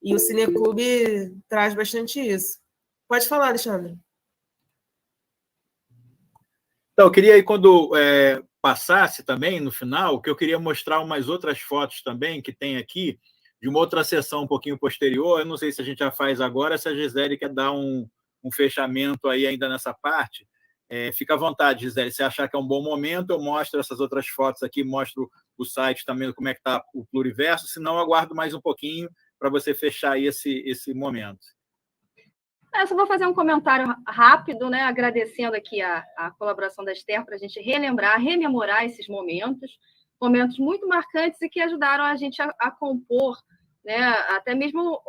E o Cineclube traz bastante isso. Pode falar, Alexandre. Então, eu queria aí, quando passasse também, no final, que eu queria mostrar umas outras fotos também que tem aqui, de uma outra sessão um pouquinho posterior. Eu não sei se a gente já faz agora, se a Gisele quer dar um fechamento aí ainda nessa parte. Fica à vontade, Gisele. Se achar que é um bom momento, eu mostro essas outras fotos aqui, mostro o site também, como é que está o Pluriverso, senão eu aguardo mais um pouquinho para você fechar aí esse momento. Eu só vou fazer um comentário rápido, né, agradecendo aqui a colaboração da Esther para a gente rememorar esses momentos muito marcantes e que ajudaram a gente a compor, né, até mesmo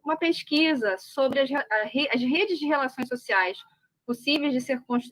uma pesquisa sobre as redes de relações sociais possíveis de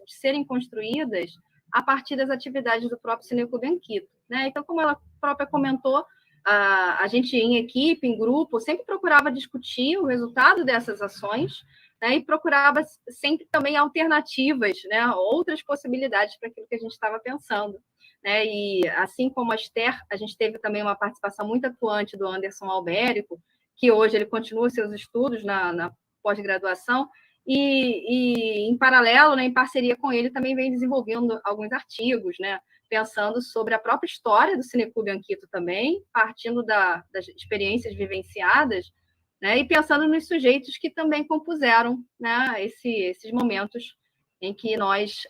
serem construídas a partir das atividades do próprio Cineclube Anquito, né? Então, como ela própria comentou, a gente, em equipe, em grupo, sempre procurava discutir o resultado dessas ações, né, e procurava sempre também alternativas, né, outras possibilidades para aquilo que a gente estava pensando. Né? E, assim como a Esther, a gente teve também uma participação muito atuante do Anderson Albérico, que hoje ele continua seus estudos na pós-graduação, e em paralelo, né, em parceria com ele, também vem desenvolvendo alguns artigos, né, pensando sobre a própria história do Cineclube Anquito também, partindo das experiências vivenciadas, né, e pensando nos sujeitos que também compuseram, né, esses momentos em que nós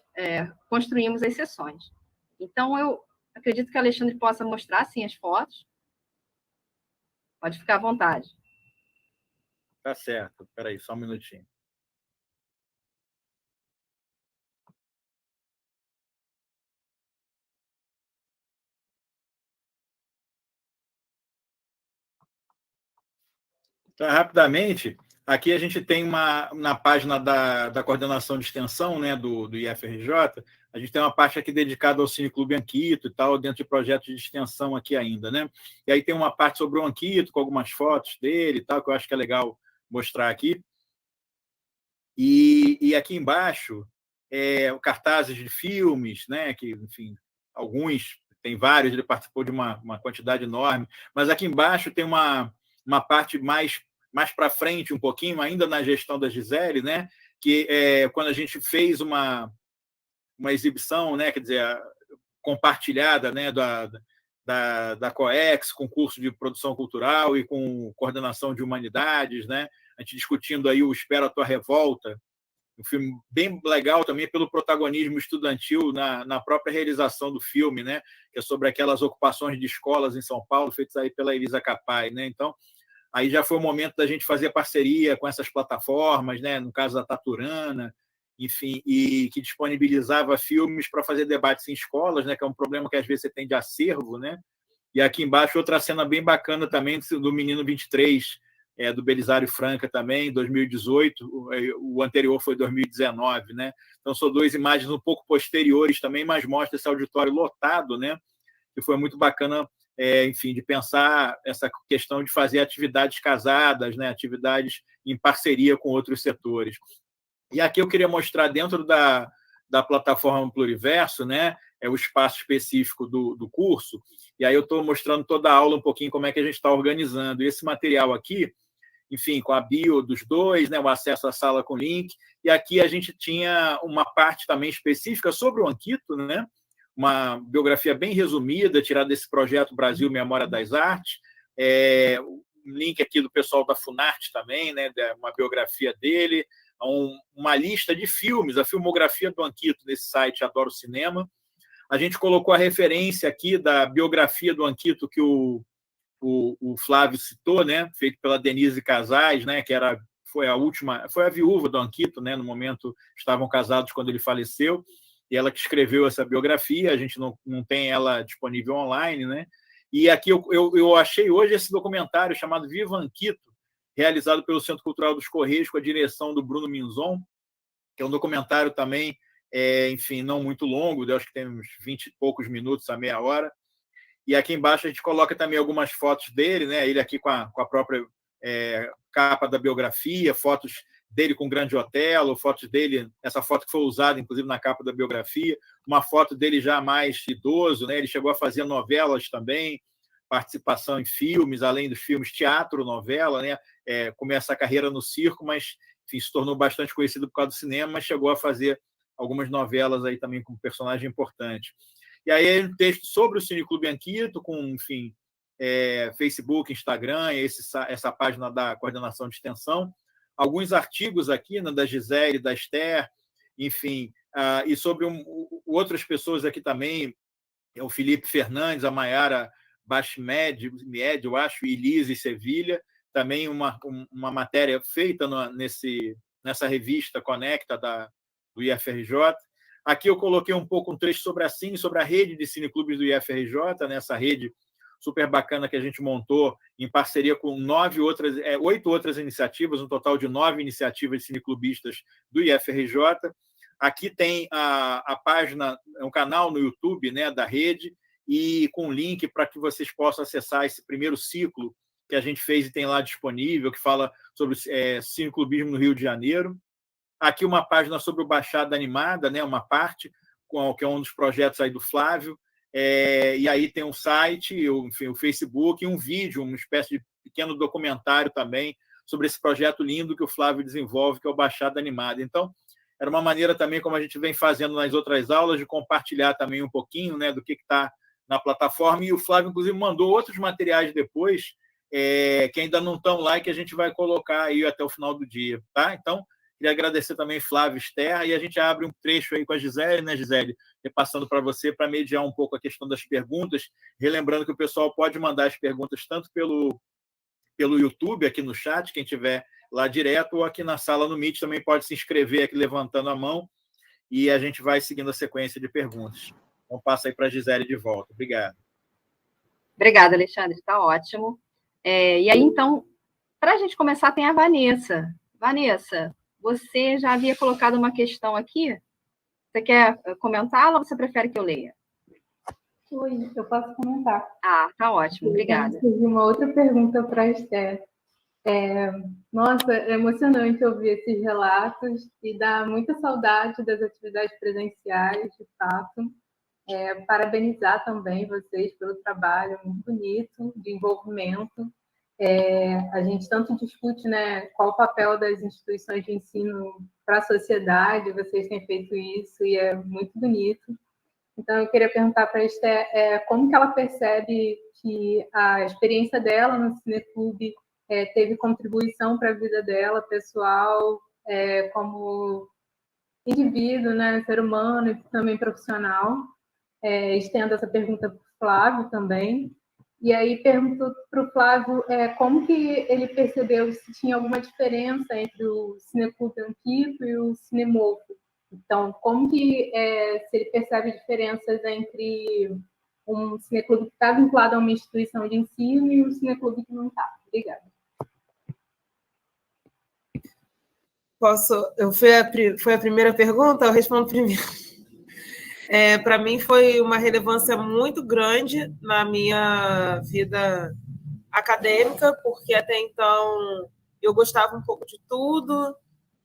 construímos as sessões. Então, eu acredito que o Alexandre possa mostrar, sim, as fotos. Pode ficar à vontade. Tá certo. Espera aí, só um minutinho. Então, rapidamente, aqui a gente tem na página da coordenação de extensão, né, do IFRJ, a gente tem uma parte aqui dedicada ao Cineclube Anquito e tal, dentro de projetos de extensão aqui ainda, né? E aí tem uma parte sobre o Anquito, com algumas fotos dele e tal, que eu acho que é legal mostrar aqui. E aqui embaixo, cartazes de filmes, né, que, enfim, alguns, tem vários, ele participou de uma quantidade enorme, mas aqui embaixo tem uma parte mais para frente um pouquinho, ainda na gestão da Gisele, né, que quando a gente fez uma exibição, né, quer dizer, compartilhada, né, da COEX, com curso de produção cultural e com coordenação de humanidades, né, a gente discutindo aí o Espera a Tua Revolta, um filme bem legal também pelo protagonismo estudantil na própria realização do filme, né, que é sobre aquelas ocupações de escolas em São Paulo, feitas aí pela Elisa Capai, né, então aí já foi o momento da gente fazer parceria com essas plataformas, né, no caso da Taturana, enfim, e que disponibilizava filmes para fazer debates em escolas, né, que é um problema que às vezes você tem de acervo, né, e aqui embaixo outra cena bem bacana também do Menino 23, do Belisário Franca também, 2018, o anterior foi 2019, né? Então, são duas imagens um pouco posteriores também, mas mostra esse auditório lotado, né? Que foi muito bacana, enfim, de pensar essa questão de fazer atividades casadas, né? Atividades em parceria com outros setores. E aqui eu queria mostrar dentro da plataforma Pluriverso, né? É o espaço específico do curso, e aí eu estou mostrando toda a aula um pouquinho como é que a gente está organizando. E esse material aqui, enfim, com a bio dos dois, né, o acesso à sala com link, e aqui a gente tinha uma parte também específica sobre o Anquito, né, uma biografia bem resumida, tirada desse projeto Brasil Memória das Artes, um link aqui do pessoal da Funarte também, né, uma biografia dele, uma lista de filmes, a filmografia do Anquito nesse site Adoro Cinema. A gente colocou a referência aqui da biografia do Anquito que o Flávio citou, né, feito pela Denise Casais, né, que foi a viúva do Anquito, né, no momento estavam casados quando ele faleceu, e ela que escreveu essa biografia, a gente não tem ela disponível online, né, e aqui eu achei hoje esse documentário chamado Viva Anquito, realizado pelo Centro Cultural dos Correios, com a direção do Bruno Minzon, que é um documentário também, enfim, não muito longo, acho que tem uns 20 e poucos minutos a meia hora. E aqui embaixo a gente coloca também algumas fotos dele, né? Ele aqui com a própria capa da biografia, fotos dele com o Grande Otelo, fotos dele, essa foto que foi usada, inclusive, na capa da biografia, uma foto dele já mais idoso, né? Ele chegou a fazer novelas também, participação em filmes, além dos filmes, teatro, novela, né? Começa a carreira no circo, mas enfim, se tornou bastante conhecido por causa do cinema, mas chegou a fazer algumas novelas aí também como personagem importante. E aí um texto sobre o Cineclube Anquito, com, enfim, Facebook, Instagram, essa página da coordenação de extensão, alguns artigos aqui, né, da Gisele, da Esther, enfim, e sobre outras pessoas aqui também, o Felipe Fernandes, a Maiara Bachmed, eu acho, e Elise Sevilha, também uma matéria feita nessa revista Conecta do IFRJ. Aqui eu coloquei um pouco um trecho sobre a Cine, sobre a rede de cineclubes do IFRJ, nessa rede super bacana que a gente montou em parceria com 8 outras iniciativas, um total de 9 iniciativas de cineclubistas do IFRJ. Aqui tem a página, um canal no YouTube, né, da rede, e com link para que vocês possam acessar esse primeiro ciclo que a gente fez e tem lá disponível, que fala sobre cineclubismo no Rio de Janeiro. Aqui uma página sobre o Baixada Animada, né, uma parte, que é um dos projetos aí do Flávio, e aí tem um site, enfim, o Facebook, e um vídeo, uma espécie de pequeno documentário também sobre esse projeto lindo que o Flávio desenvolve, que é o Baixada Animada. Então, era uma maneira também, como a gente vem fazendo nas outras aulas, de compartilhar também um pouquinho, né, do que está na plataforma, e o Flávio, inclusive, mandou outros materiais depois, que ainda não estão lá e que a gente vai colocar aí até o final do dia, tá? Então, queria agradecer também Flávio Esther, e a gente abre um trecho aí com a Gisele, né, Gisele? Repassando para você, para mediar um pouco a questão das perguntas, relembrando que o pessoal pode mandar as perguntas tanto pelo YouTube, aqui no chat, quem tiver lá direto, ou aqui na sala no Meet também pode se inscrever aqui levantando a mão, e a gente vai seguindo a sequência de perguntas. Então, passa aí para a Gisele de volta. Obrigado. Obrigada, Alexandre, está ótimo. E aí, então, para a gente começar, tem a Vanessa. Vanessa, você já havia colocado uma questão aqui? Você quer comentá-la ou você prefere que eu leia? Oi, eu posso comentar. Ah, tá ótimo, obrigada. Tive uma outra pergunta para a Esther. Nossa, é emocionante ouvir esses relatos e dá muita saudade das atividades presenciais, de fato. Parabenizar também vocês pelo trabalho muito bonito de envolvimento. A gente tanto discute, né, qual o papel das instituições de ensino para a sociedade, vocês têm feito isso e é muito bonito. Então, eu queria perguntar para a Esther como que ela percebe que a experiência dela no Cineclube teve contribuição para a vida dela, pessoal, como indivíduo, né, ser humano e também profissional. Estendo essa pergunta para o Flávio também. E aí pergunto para o Flávio como que ele percebeu se tinha alguma diferença entre o Cineclube Anquito e o Cinemofo. Então, como que se ele percebe diferenças entre um cineclube que está vinculado a uma instituição de ensino e um cineclube que não está? Obrigada. Foi a primeira pergunta? Eu respondo primeiro. Para mim foi uma relevância muito grande na minha vida acadêmica, porque até então eu gostava um pouco de tudo,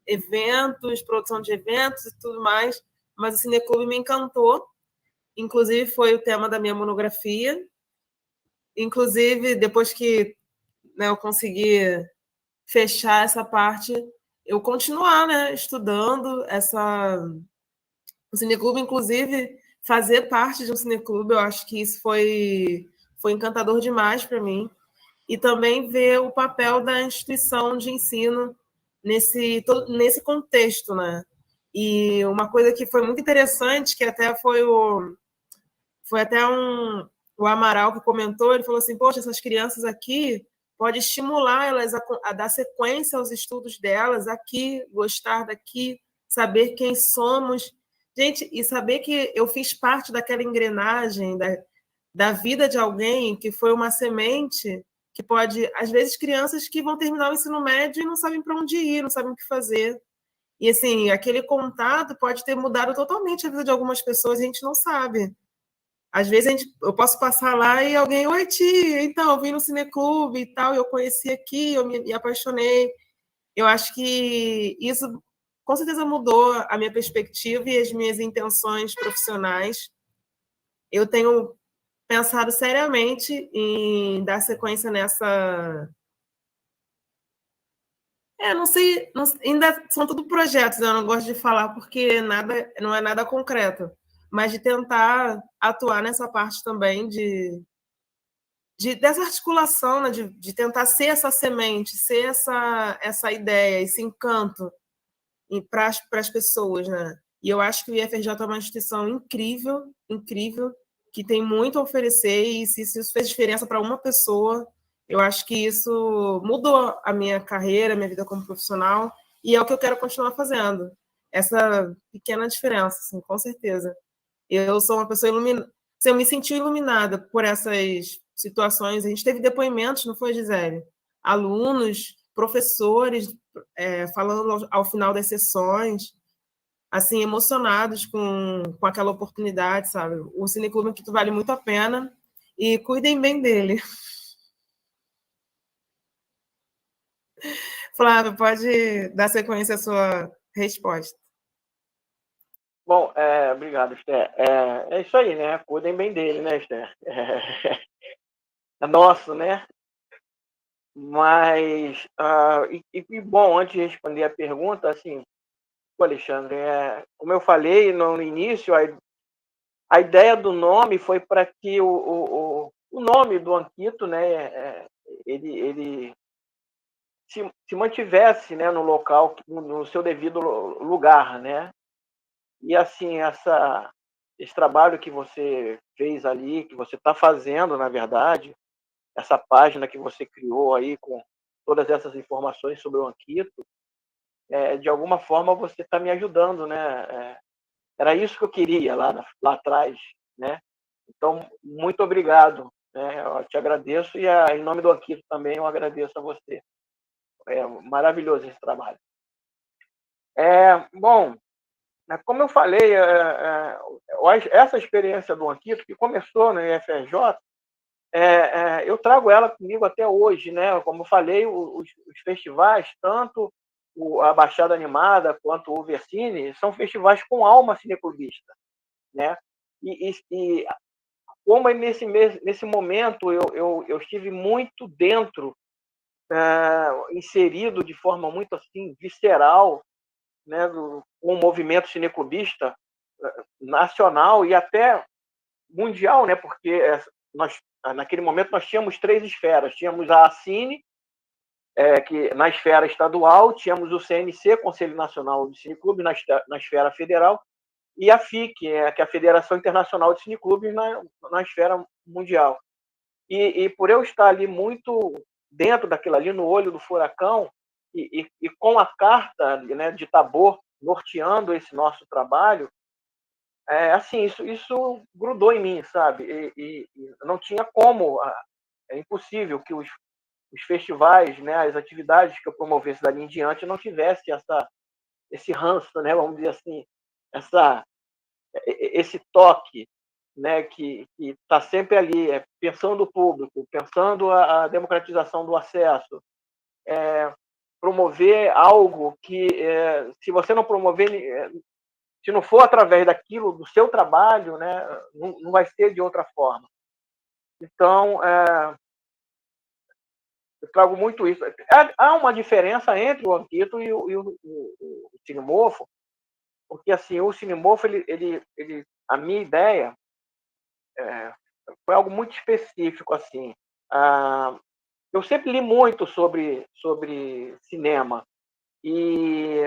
eventos, produção de eventos e tudo mais, mas o Cineclube me encantou. Inclusive, foi o tema da minha monografia. Inclusive, depois que, né, eu consegui fechar essa parte, eu continuar, né, estudando o Cineclube, inclusive, fazer parte de um Cineclube, eu acho que isso foi encantador demais para mim. E também ver o papel da instituição de ensino nesse contexto, né? E uma coisa que foi muito interessante, que até foi até o Amaral que comentou, ele falou assim, poxa, essas crianças aqui pode estimular elas a dar sequência aos estudos delas aqui, gostar daqui, saber quem somos. Gente, e saber que eu fiz parte daquela engrenagem da vida de alguém que foi uma semente que pode, às vezes, crianças que vão terminar o ensino médio e não sabem para onde ir, não sabem o que fazer. E, assim, aquele contato pode ter mudado totalmente a vida de algumas pessoas e a gente não sabe. Às vezes eu posso passar lá e alguém, oi, tia, então, eu vim no Cineclube e tal, eu conheci aqui, eu me apaixonei. Eu acho que isso, com certeza, mudou a minha perspectiva e as minhas intenções profissionais. Eu tenho pensado seriamente em dar sequência nessa... não sei, ainda são tudo projetos, né? Eu não gosto de falar porque não é nada concreto, mas de tentar atuar nessa parte também dessa articulação, né? de tentar ser essa semente, ser essa ideia, esse encanto para as pessoas, né? E eu acho que o IFRJ é uma instituição incrível, incrível, que tem muito a oferecer, e se isso fez diferença para uma pessoa, eu acho que isso mudou a minha carreira, a minha vida como profissional, e é o que eu quero continuar fazendo. Essa pequena diferença, assim, com certeza. Eu sou uma pessoa iluminada. Eu me senti iluminada por essas situações. A gente teve depoimentos, não foi, Gisele? Alunos, professores, falando ao final das sessões, assim, emocionados com aquela oportunidade, sabe? O Cineclube aqui vale muito a pena e cuidem bem dele. Flávio, pode dar sequência à sua resposta. Bom, obrigado, Esther. É isso aí, né? Cuidem bem dele, né, Esther? É nosso, né? Mas, bom, antes de responder a pergunta, assim, Alexandre, como eu falei no início, a ideia do nome foi para que o nome do Anquito, né, ele se mantivesse, né, no local, no seu devido lugar, né? E assim, esse trabalho que você fez ali, que você está fazendo, na verdade, essa página que você criou aí com todas essas informações sobre o Anquito, de alguma forma você está me ajudando, né? Era isso que eu queria lá atrás, né? Então, muito obrigado, né? Eu te agradeço e em nome do Anquito também eu agradeço a você. É maravilhoso esse trabalho. Bom, como eu falei, essa experiência do Anquito, que começou no IFRJ, eu trago ela comigo até hoje, né? Como eu falei, os festivais, tanto a Baixada Animada quanto o Versini, são festivais com alma cineclubista, né? E como nesse momento eu estive muito dentro, inserido de forma muito assim visceral, né, com o movimento cineclubista nacional e até mundial, né? Porque naquele momento nós tínhamos 3 esferas. Tínhamos a Cine, que na esfera estadual, tínhamos o CNC, Conselho Nacional de Cineclube, na esfera federal, e a FIC, que é a Federação Internacional de Cineclubes, na esfera mundial. E por eu estar ali muito dentro daquilo ali, no olho do furacão, e com a carta, né, de Tabor norteando esse nosso trabalho, assim, isso grudou em mim, sabe? E não tinha como, é impossível que os festivais, né, as atividades que eu promovesse dali em diante não tivesse esse ranço, né, vamos dizer assim, esse toque, né, que está sempre ali, pensando o público, pensando a democratização do acesso, promover algo que, se você não promover, se não for através daquilo, do seu trabalho, né, não vai ser de outra forma. Então, eu trago muito isso. Há uma diferença entre o Anquito e o Cinemorfo, porque assim, o Cinemorfo, a minha ideia foi algo muito específico. Assim. Eu sempre li muito sobre cinema, e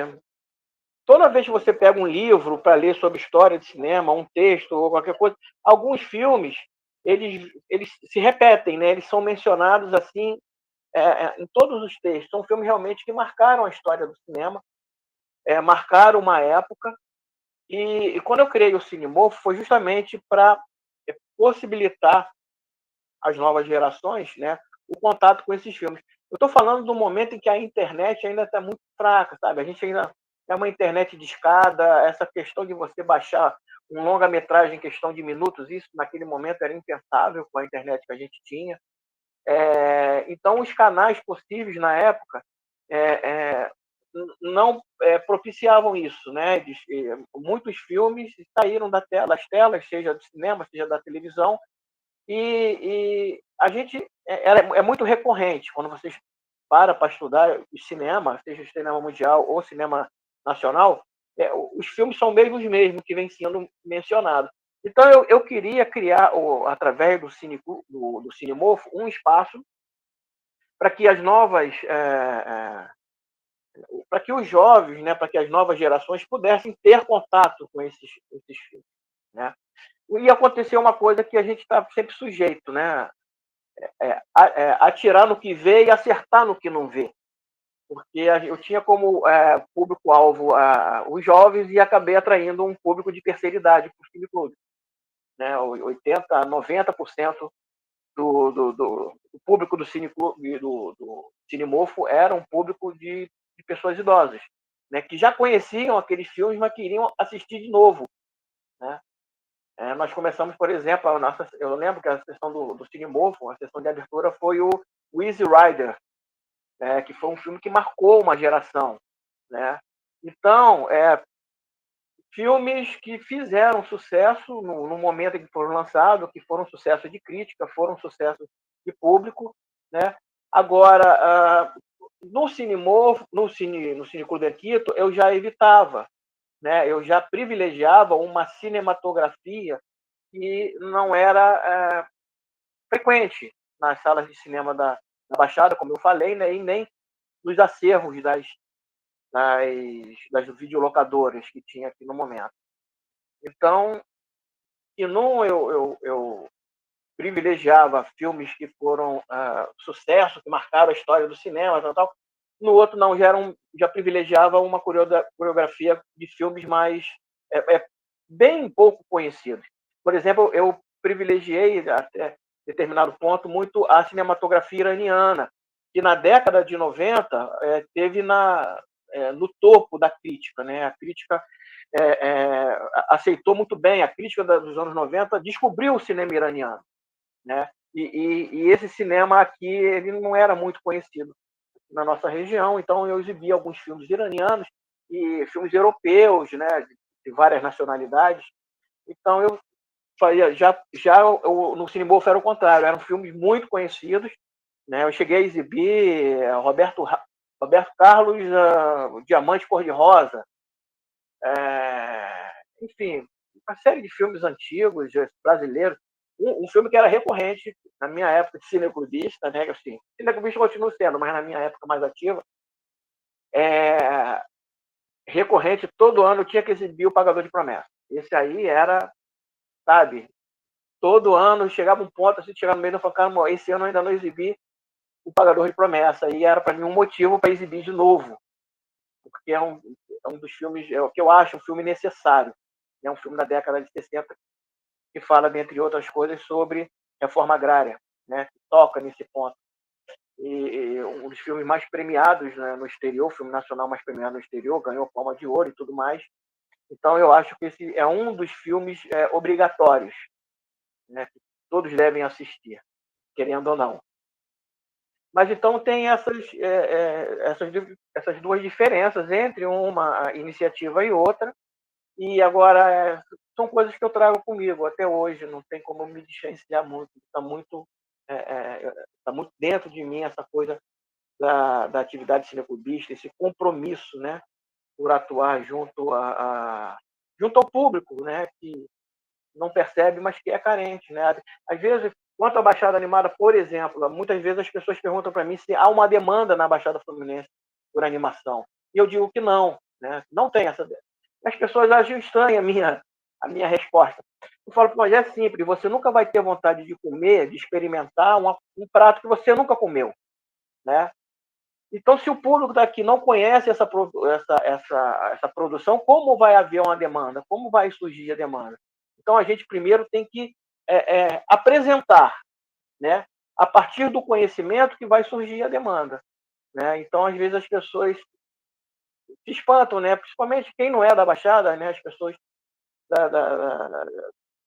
toda vez que você pega um livro para ler sobre história de cinema, um texto ou qualquer coisa, alguns filmes eles se repetem, né? Eles são mencionados assim em todos os textos. São filmes realmente que marcaram a história do cinema, marcaram uma época. E quando eu criei o Cinemorfo foi justamente para possibilitar às novas gerações, né, o contato com esses filmes. Eu estou falando do momento em que a internet ainda está muito fraca, sabe? A gente ainda é uma internet de escada, essa questão de você baixar um longa-metragem em questão de minutos, isso naquele momento era impensável com a internet que a gente tinha. Então, os canais possíveis na época não propiciavam isso, né? Muitos filmes saíram das telas, seja do cinema, seja da televisão, e a gente é muito recorrente quando vocês para estudar o cinema, seja o cinema mundial ou cinema nacional, os filmes são mesmo os mesmos que vêm sendo mencionados. Então eu queria criar, através do Cinemorfo, um espaço para que as novas para que os jovens, né, para que as novas gerações pudessem ter contato com esses filmes, né? E aconteceu uma coisa que a gente está sempre sujeito, né? Atirar no que vê e acertar no que não vê. Porque eu tinha como público-alvo os jovens e acabei atraindo um público de terceira idade para o cineclube. Né? 80%, 90% do público do cineclube, do Cinemorfo, era um público de pessoas idosas, né? Que já conheciam aqueles filmes, mas queriam assistir de novo. Né? Nós começamos, por exemplo, eu lembro que a sessão do Cinemorfo, a sessão de abertura foi o Easy Rider, que foi um filme que marcou uma geração. Né? Então, filmes que fizeram sucesso no momento em que foram lançados, que foram sucesso de crítica, foram sucesso de público. Né? Agora, no Cinemorfo, no Cineclube Anquito, eu já evitava, né? Eu já privilegiava uma cinematografia que não era frequente nas salas de cinema da Baixada, como eu falei, né? E nem nos acervos das videolocadoras que tinha aqui no momento. Então, se não eu privilegiava filmes que foram sucesso, que marcaram a história do cinema, tal, no outro não, já privilegiava uma coreografia de filmes mais bem pouco conhecidos. Por exemplo, eu privilegiei até determinado ponto muito a cinematografia iraniana, que na década de 90 teve no topo da crítica. Né? A crítica aceitou muito bem, a crítica dos anos 90 descobriu o cinema iraniano. Né? E esse cinema aqui ele não era muito conhecido na nossa região, então eu exibi alguns filmes iranianos e filmes europeus, né, de várias nacionalidades. Então eu fazia no Cinemorfo era o contrário, eram filmes muito conhecidos, né? Eu cheguei a exibir Roberto Carlos, Diamante Cor-de-Rosa, enfim, uma série de filmes antigos brasileiros. Um filme que era recorrente na minha época de cineclubista, né? Assim, cineclubista continua sendo, mas na minha época mais ativa, recorrente, todo ano eu tinha que exibir o Pagador de Promessas. Esse aí era, sabe, todo ano chegava um ponto, assim, chegava no meio e falava, esse ano eu ainda não exibi o Pagador de Promessa, e era para mim um motivo para exibir de novo, porque é um dos filmes, o que eu acho um filme necessário. É um filme da década de 60 que fala, dentre outras coisas, sobre reforma agrária, né? Que toca nesse ponto. um dos filmes mais premiados, né, no exterior, o filme nacional mais premiado no exterior, ganhou Palma de Ouro e tudo mais. Então, eu acho que esse é um dos filmes obrigatórios, né, que todos devem assistir, querendo ou não. Mas então tem essas duas diferenças entre uma iniciativa e outra, e agora são coisas que eu trago comigo até hoje, não tem como me distanciar muito, está muito dentro de mim essa coisa da atividade cineclubista, esse compromisso, né, por atuar junto ao público, né, que não percebe, mas que é carente, né? Às vezes, quanto à Baixada Animada, por exemplo, muitas vezes as pessoas perguntam para mim se há uma demanda na Baixada Fluminense por animação. E eu digo que não, né? Não tem essa. As pessoas acham estranha a minha resposta. Eu falo, mas é simples, você nunca vai ter vontade de comer, de experimentar um prato que você nunca comeu, né? Então, se o público daqui não conhece essa produção, como vai haver uma demanda? Como vai surgir a demanda? Então, a gente primeiro tem que apresentar, né? A partir do conhecimento que vai surgir a demanda, né? Então, às vezes, as pessoas se espantam, né? Principalmente quem não é da Baixada, né? As pessoas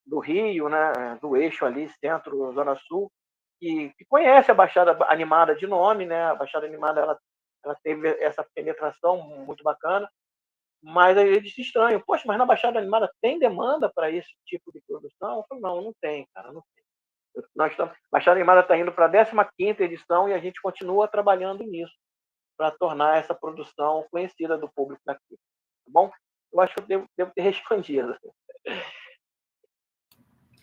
do Rio, né? Do eixo ali, centro, zona sul, que conhece a Baixada Animada de nome, né? A Baixada Animada ela teve essa penetração muito bacana, mas aí eles se estranham. Poxa, mas na Baixada Animada tem demanda para esse tipo de produção? Eu falo, não tem, cara, não tem. Baixada Animada está indo para a 15ª edição e a gente continua trabalhando nisso para tornar essa produção conhecida do público daqui. Tá bom? Eu acho que eu devo ter respondido.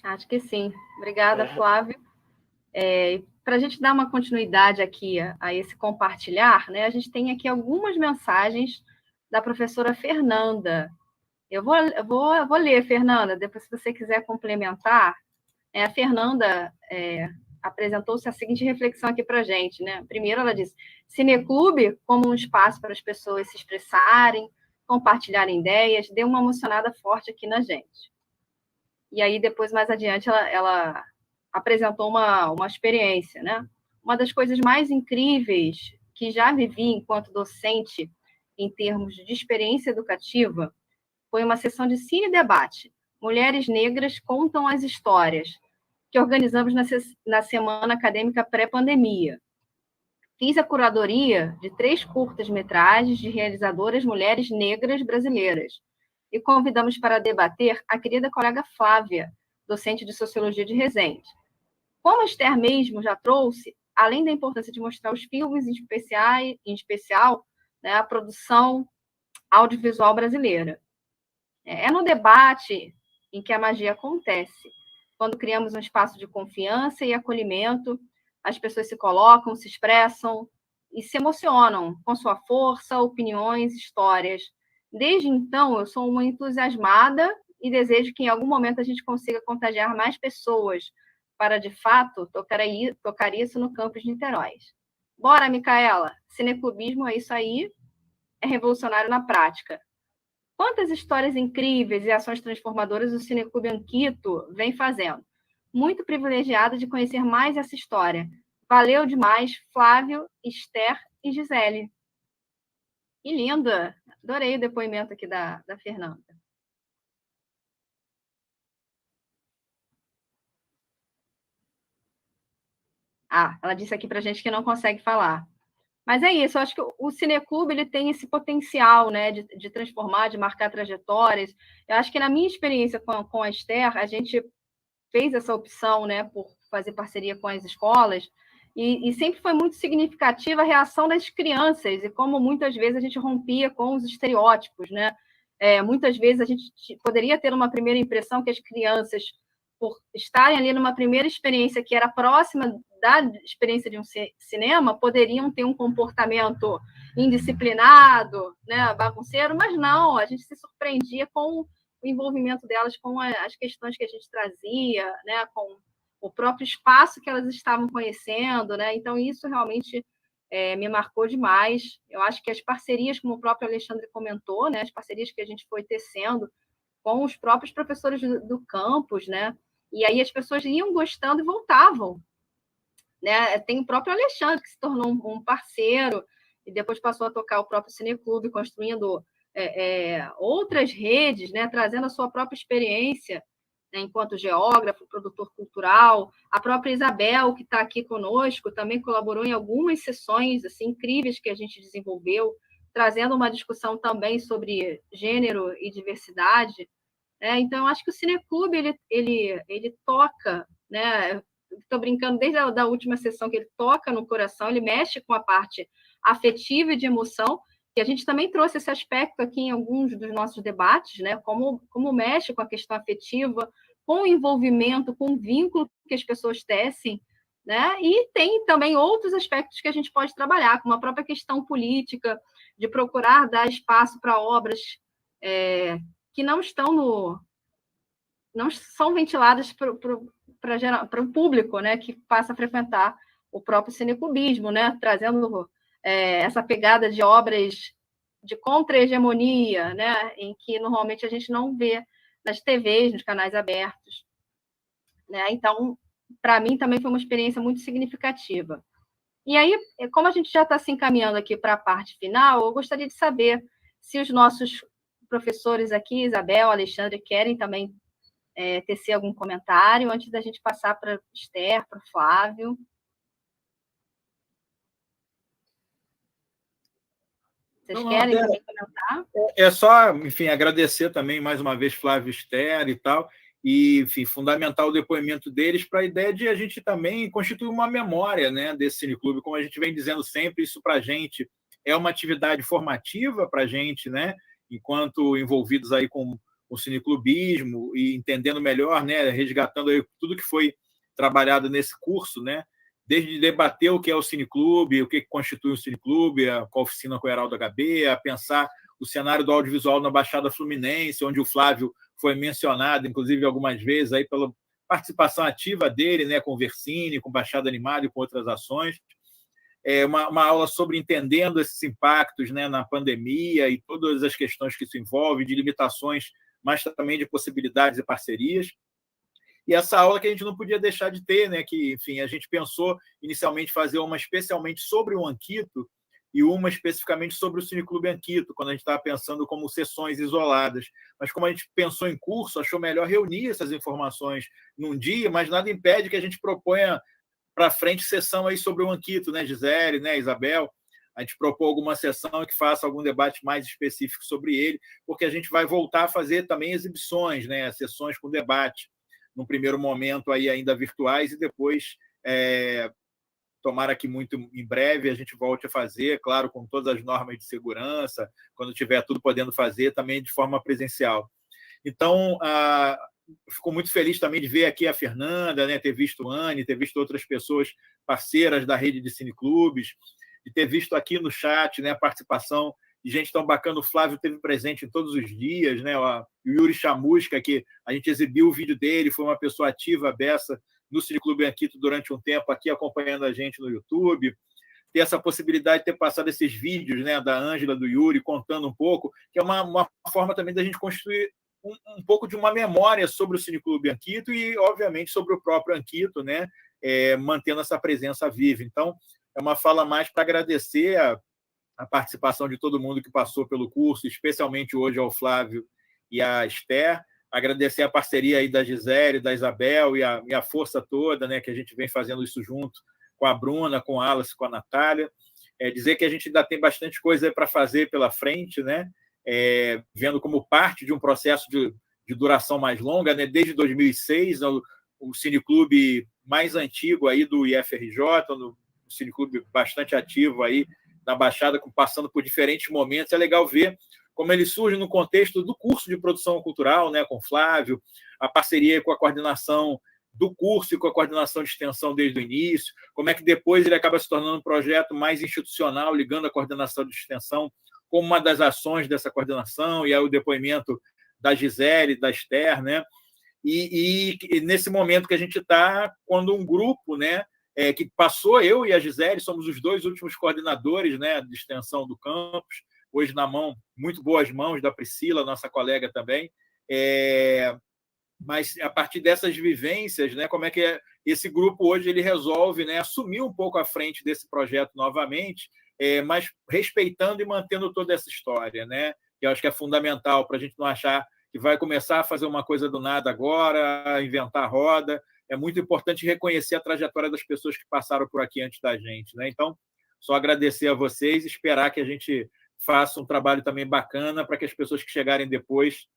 Acho que sim. Obrigada, Flávio. Para a gente dar uma continuidade aqui a esse compartilhar, né, a gente tem aqui algumas mensagens da professora Fernanda. Eu vou ler, Fernanda, depois se você quiser complementar. A Fernanda apresentou-se a seguinte reflexão aqui para a gente, né? Primeiro ela disse, cineclube como um espaço para as pessoas se expressarem, compartilharem ideias, deu uma emocionada forte aqui na gente. E aí, depois, mais adiante, ela apresentou uma experiência, né? Uma das coisas mais incríveis que já vivi enquanto docente, em termos de experiência educativa, foi uma sessão de cine-debate. Mulheres Negras Contam as Histórias, que organizamos na Semana Acadêmica Pré-Pandemia. Fiz a curadoria de 3 curtas-metragens de realizadoras mulheres negras brasileiras, e convidamos para debater a querida colega Flávia, docente de Sociologia de Resende. Como a Esther mesmo já trouxe, além da importância de mostrar os filmes, em especial, né, a produção audiovisual brasileira. É no debate em que a magia acontece, quando criamos um espaço de confiança e acolhimento, as pessoas se colocam, se expressam e se emocionam com sua força, opiniões, histórias. Desde então, eu sou uma entusiasmada e desejo que em algum momento a gente consiga contagiar mais pessoas para, de fato, tocar isso no campus de Niterói. Bora, Micaela! Cineclubismo é isso aí, é revolucionário na prática. Quantas histórias incríveis e ações transformadoras o Cineclube Anquito vem fazendo. Muito privilegiada de conhecer mais essa história. Valeu demais, Flávio, Esther e Gisele. E linda! Adorei o depoimento aqui da Fernanda. Ela disse aqui para a gente que não consegue falar. Mas é isso, eu acho que o Cineclube ele tem esse potencial, né, de transformar, de marcar trajetórias. Eu acho que na minha experiência com a Esther, a gente fez essa opção, né, por fazer parceria com as escolas, e sempre foi muito significativa a reação das crianças, e como muitas vezes a gente rompia com os estereótipos, né? Muitas vezes a gente poderia ter uma primeira impressão que as crianças, por estarem ali numa primeira experiência que era próxima da experiência de um cinema, poderiam ter um comportamento indisciplinado, né, bagunceiro, mas não, a gente se surpreendia com o envolvimento delas com as questões que a gente trazia, né, com o próprio espaço que elas estavam conhecendo, né? Então, isso realmente me marcou demais. Eu acho que as parcerias, como o próprio Alexandre comentou, né, as parcerias que a gente foi tecendo com os próprios professores do campus, né? E aí as pessoas iam gostando e voltavam. né? Tem o próprio Alexandre, que se tornou um parceiro, e depois passou a tocar o próprio Cineclube, construindo outras redes, né? Trazendo a sua própria experiência, né? Enquanto geógrafo, produtor cultural. A própria Isabel, que está aqui conosco, também colaborou em algumas sessões assim, incríveis que a gente desenvolveu, trazendo uma discussão também sobre gênero e diversidade. Então, eu acho que o Cineclube ele toca, né? Estou brincando desde a última sessão que ele toca no coração, ele mexe com a parte afetiva e de emoção, e a gente também trouxe esse aspecto aqui em alguns dos nossos debates, né? Como mexe com a questão afetiva, com o envolvimento, com o vínculo que as pessoas tecem, né? E tem também outros aspectos que a gente pode trabalhar, como a própria questão política, de procurar dar espaço para obras que não são ventiladas para o público, né, que passa a frequentar o próprio cineclubismo, né, trazendo essa pegada de obras de contra-hegemonia, né, em que normalmente a gente não vê nas TVs, nos canais abertos, né? Então, para mim também foi uma experiência muito significativa. E aí, como a gente já está se encaminhando aqui para a parte final, eu gostaria de saber se os nossos professores aqui, Isabel, Alexandre, querem também tecer algum comentário antes da gente passar para Esther, para o Flávio. Vocês querem também comentar? É só, enfim, agradecer também mais uma vez Flávio, Esther e tal, e, enfim, fundamentar o depoimento deles para a ideia de a gente também constituir uma memória, né, desse cineclube. Como a gente vem dizendo sempre, isso para a gente é uma atividade formativa para a gente, né, enquanto envolvidos aí com o cineclubismo e entendendo melhor, né, resgatando aí tudo que foi trabalhado nesse curso, né, desde debater o que é o cineclube, o que constitui o cineclube, com a oficina com o Heraldo HB, a pensar o cenário do audiovisual na Baixada Fluminense, onde o Flávio foi mencionado, inclusive, algumas vezes aí pela participação ativa dele, né, com o Versini, com Baixada Animada e com outras ações. Uma aula sobre entendendo esses impactos, né, na pandemia e todas as questões que isso envolve, de limitações, mas também de possibilidades e parcerias. E essa aula que a gente não podia deixar de ter, né, que, enfim, a gente pensou inicialmente fazer uma especialmente sobre o Anquito e uma especificamente sobre o Cineclube Anquito, quando a gente estava pensando como sessões isoladas. Mas como a gente pensou em curso, achou melhor reunir essas informações num dia, mas nada impede que a gente proponha para frente sessão aí sobre o Anquito, né, Gisele, né, Isabel? A gente propôs alguma sessão que faça algum debate mais específico sobre ele, porque a gente vai voltar a fazer também exibições, né, sessões com debate, num primeiro momento aí ainda virtuais, e depois, tomara que muito em breve a gente volte a fazer, claro, com todas as normas de segurança, quando tiver tudo podendo fazer, também de forma presencial. Então, fico muito feliz também de ver aqui a Fernanda, né, ter visto a Anne, ter visto outras pessoas parceiras da rede de cineclubes, de ter visto aqui no chat, né, a participação de gente tão bacana. O Flávio esteve presente em todos os dias, né, o Yuri Chamusca, que a gente exibiu o vídeo dele, foi uma pessoa ativa, beça, no Cineclube Anquito durante um tempo, aqui acompanhando a gente no YouTube. Ter essa possibilidade de ter passado esses vídeos, né, da Ângela, do Yuri, contando um pouco, que é uma forma também da gente construir um pouco de uma memória sobre o Cineclube Anquito e, obviamente, sobre o próprio Anquito, né, mantendo essa presença viva. Então, é uma fala mais para agradecer a participação de todo mundo que passou pelo curso, especialmente hoje ao Flávio e à Esther. Agradecer a parceria aí da Gisele, da Isabel e a força toda, né, que a gente vem fazendo isso junto com a Bruna, com a Alice, com a Natália. Dizer que a gente ainda tem bastante coisa para fazer pela frente, né, vendo como parte de um processo de duração mais longa, né, desde 2006, o cineclube mais antigo aí do IFRJ, um cineclube bastante ativo aí na Baixada, passando por diferentes momentos. É legal ver como ele surge no contexto do curso de produção cultural, né, com o Flávio, a parceria com a coordenação do curso e com a coordenação de extensão desde o início, como é que depois ele acaba se tornando um projeto mais institucional, ligando a coordenação de extensão como uma das ações dessa coordenação, e aí o depoimento da Gisele, da Esther, né? E nesse momento que a gente está, quando um grupo, né, que passou, eu e a Gisele, somos os dois últimos coordenadores, né, de extensão do campus, hoje na mão, muito boas mãos da Priscila, nossa colega também, mas a partir dessas vivências, né, como é que esse grupo hoje ele resolve, né, assumir um pouco à frente desse projeto novamente, mas respeitando e mantendo toda essa história, né, que eu acho que é fundamental para a gente não achar que vai começar a fazer uma coisa do nada agora, inventar roda. É muito importante reconhecer a trajetória das pessoas que passaram por aqui antes da gente, né? Então, só agradecer a vocês e esperar que a gente faça um trabalho também bacana para que as pessoas que chegarem depois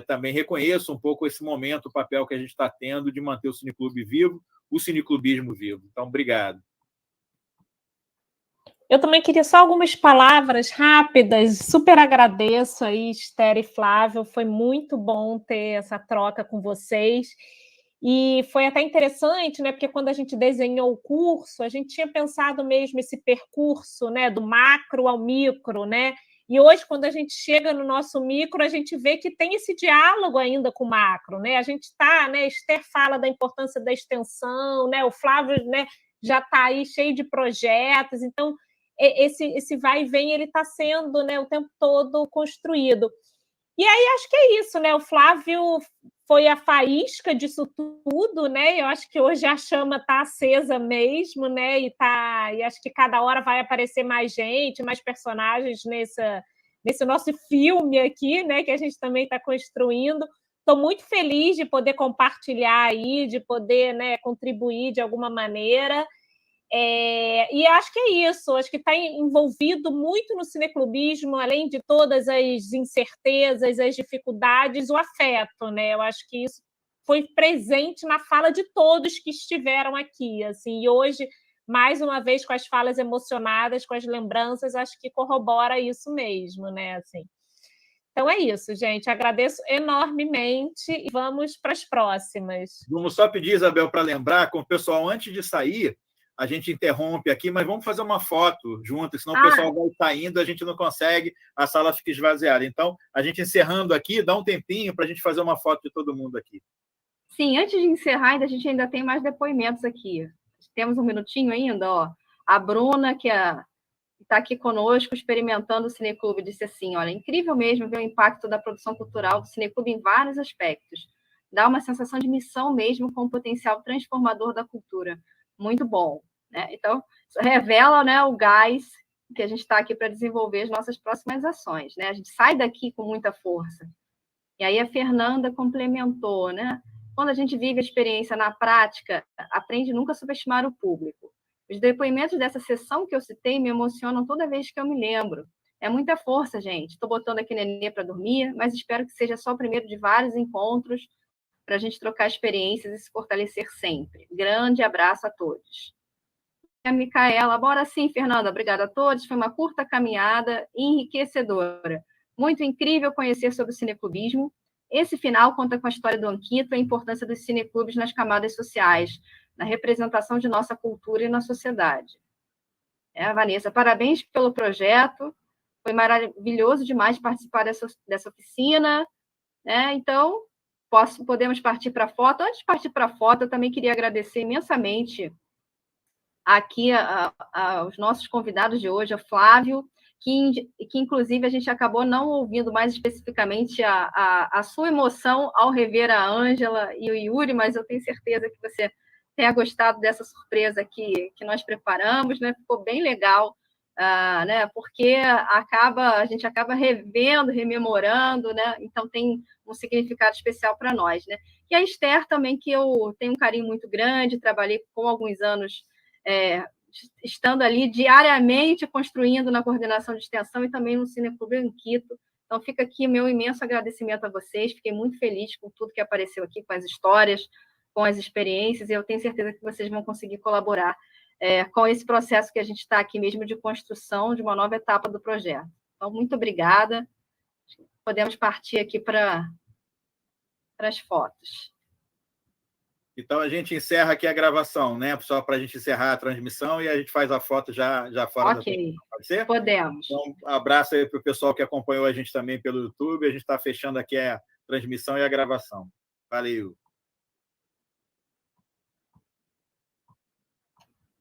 também reconheçam um pouco esse momento, o papel que a gente está tendo de manter o Cineclube vivo, o cineclubismo vivo. Então, obrigado. Eu também queria só algumas palavras rápidas. Super agradeço aí, Esther e Flávio. Foi muito bom ter essa troca com vocês. E foi até interessante, né? Porque quando a gente desenhou o curso, a gente tinha pensado mesmo esse percurso, né? Do macro ao micro, né? E hoje, quando a gente chega no nosso micro, a gente vê que tem esse diálogo ainda com o macro, né? A gente está, né? Esther fala da importância da extensão, né? O Flávio, né? Já está aí cheio de projetos. Então, esse vai e vem, ele está sendo, né? O tempo todo construído. E aí, acho que é isso, né? O Flávio foi a faísca disso tudo, né? Eu acho que hoje a chama está acesa mesmo, né? E acho que cada hora vai aparecer mais gente, mais personagens nesse nosso filme aqui, né? Que a gente também está construindo. Estou muito feliz de poder compartilhar aí, de poder, né, contribuir de alguma maneira. E acho que é isso, acho que está envolvido muito no cineclubismo, além de todas as incertezas, as dificuldades, o afeto, né? Eu acho que isso foi presente na fala de todos que estiveram aqui, assim, e hoje, mais uma vez, com as falas emocionadas, com as lembranças, acho que corrobora isso mesmo, né? Assim. Então é isso, gente. Agradeço enormemente e vamos para as próximas. Vamos só pedir, Isabel, para lembrar com o pessoal, antes de sair, a gente interrompe aqui, mas vamos fazer uma foto junto, senão o pessoal vai saindo, a gente não consegue, a sala fica esvaziada. Então, a gente encerrando aqui, dá um tempinho para a gente fazer uma foto de todo mundo aqui. Sim, antes de encerrar, a gente ainda tem mais depoimentos aqui. Temos um minutinho ainda, ó. A Bruna, que está aqui conosco, experimentando o Cineclube, disse assim, olha, incrível mesmo ver o impacto da produção cultural do Cineclube em vários aspectos. Dá uma sensação de missão mesmo, com o potencial transformador da cultura. Muito bom, né? Então, isso revela, né, o gás que a gente está aqui para desenvolver as nossas próximas ações, né? A gente sai daqui com muita força. E aí a Fernanda complementou, né? Quando a gente vive a experiência na prática, aprende nunca a subestimar o público. Os depoimentos dessa sessão que eu citei me emocionam toda vez que eu me lembro. É muita força, gente. Estou botando aqui Nenê para dormir, mas espero que seja só o primeiro de vários encontros para a gente trocar experiências e se fortalecer sempre. Grande abraço a todos. A Micaela, bora sim, Fernanda. Obrigada a todos. Foi uma curta caminhada enriquecedora. Muito incrível conhecer sobre o cineclubismo. Esse final conta com a história do Anquito e a importância dos cineclubes nas camadas sociais, na representação de nossa cultura e na sociedade. Vanessa, parabéns pelo projeto. Foi maravilhoso demais participar dessa oficina. Então, podemos partir para a foto. Antes de partir para a foto, eu também queria agradecer imensamente aqui aos nossos convidados de hoje, a Flávio, que inclusive a gente acabou não ouvindo mais especificamente a sua emoção ao rever a Ângela e o Yuri, mas eu tenho certeza que você tenha gostado dessa surpresa que nós preparamos, né? Ficou bem legal, né? Porque a gente acaba revendo, rememorando, né? Então tem um significado especial para nós, né? E a Esther também, que eu tenho um carinho muito grande, trabalhei com alguns anos estando ali diariamente construindo na coordenação de extensão e também no Cineclube Anquito. Então fica aqui meu imenso agradecimento a vocês, fiquei muito feliz com tudo que apareceu aqui, com as histórias, com as experiências, e eu tenho certeza que vocês vão conseguir colaborar com esse processo que a gente está aqui mesmo de construção de uma nova etapa do projeto. Então, muito obrigada. Podemos partir aqui para as fotos. Então, a gente encerra aqui a gravação, né? Só para a gente encerrar a transmissão e a gente faz a foto já fora da transmissão. Pode ser? Podemos. Então, um abraço aí para o pessoal que acompanhou a gente também pelo YouTube. A gente está fechando aqui a transmissão e a gravação. Valeu.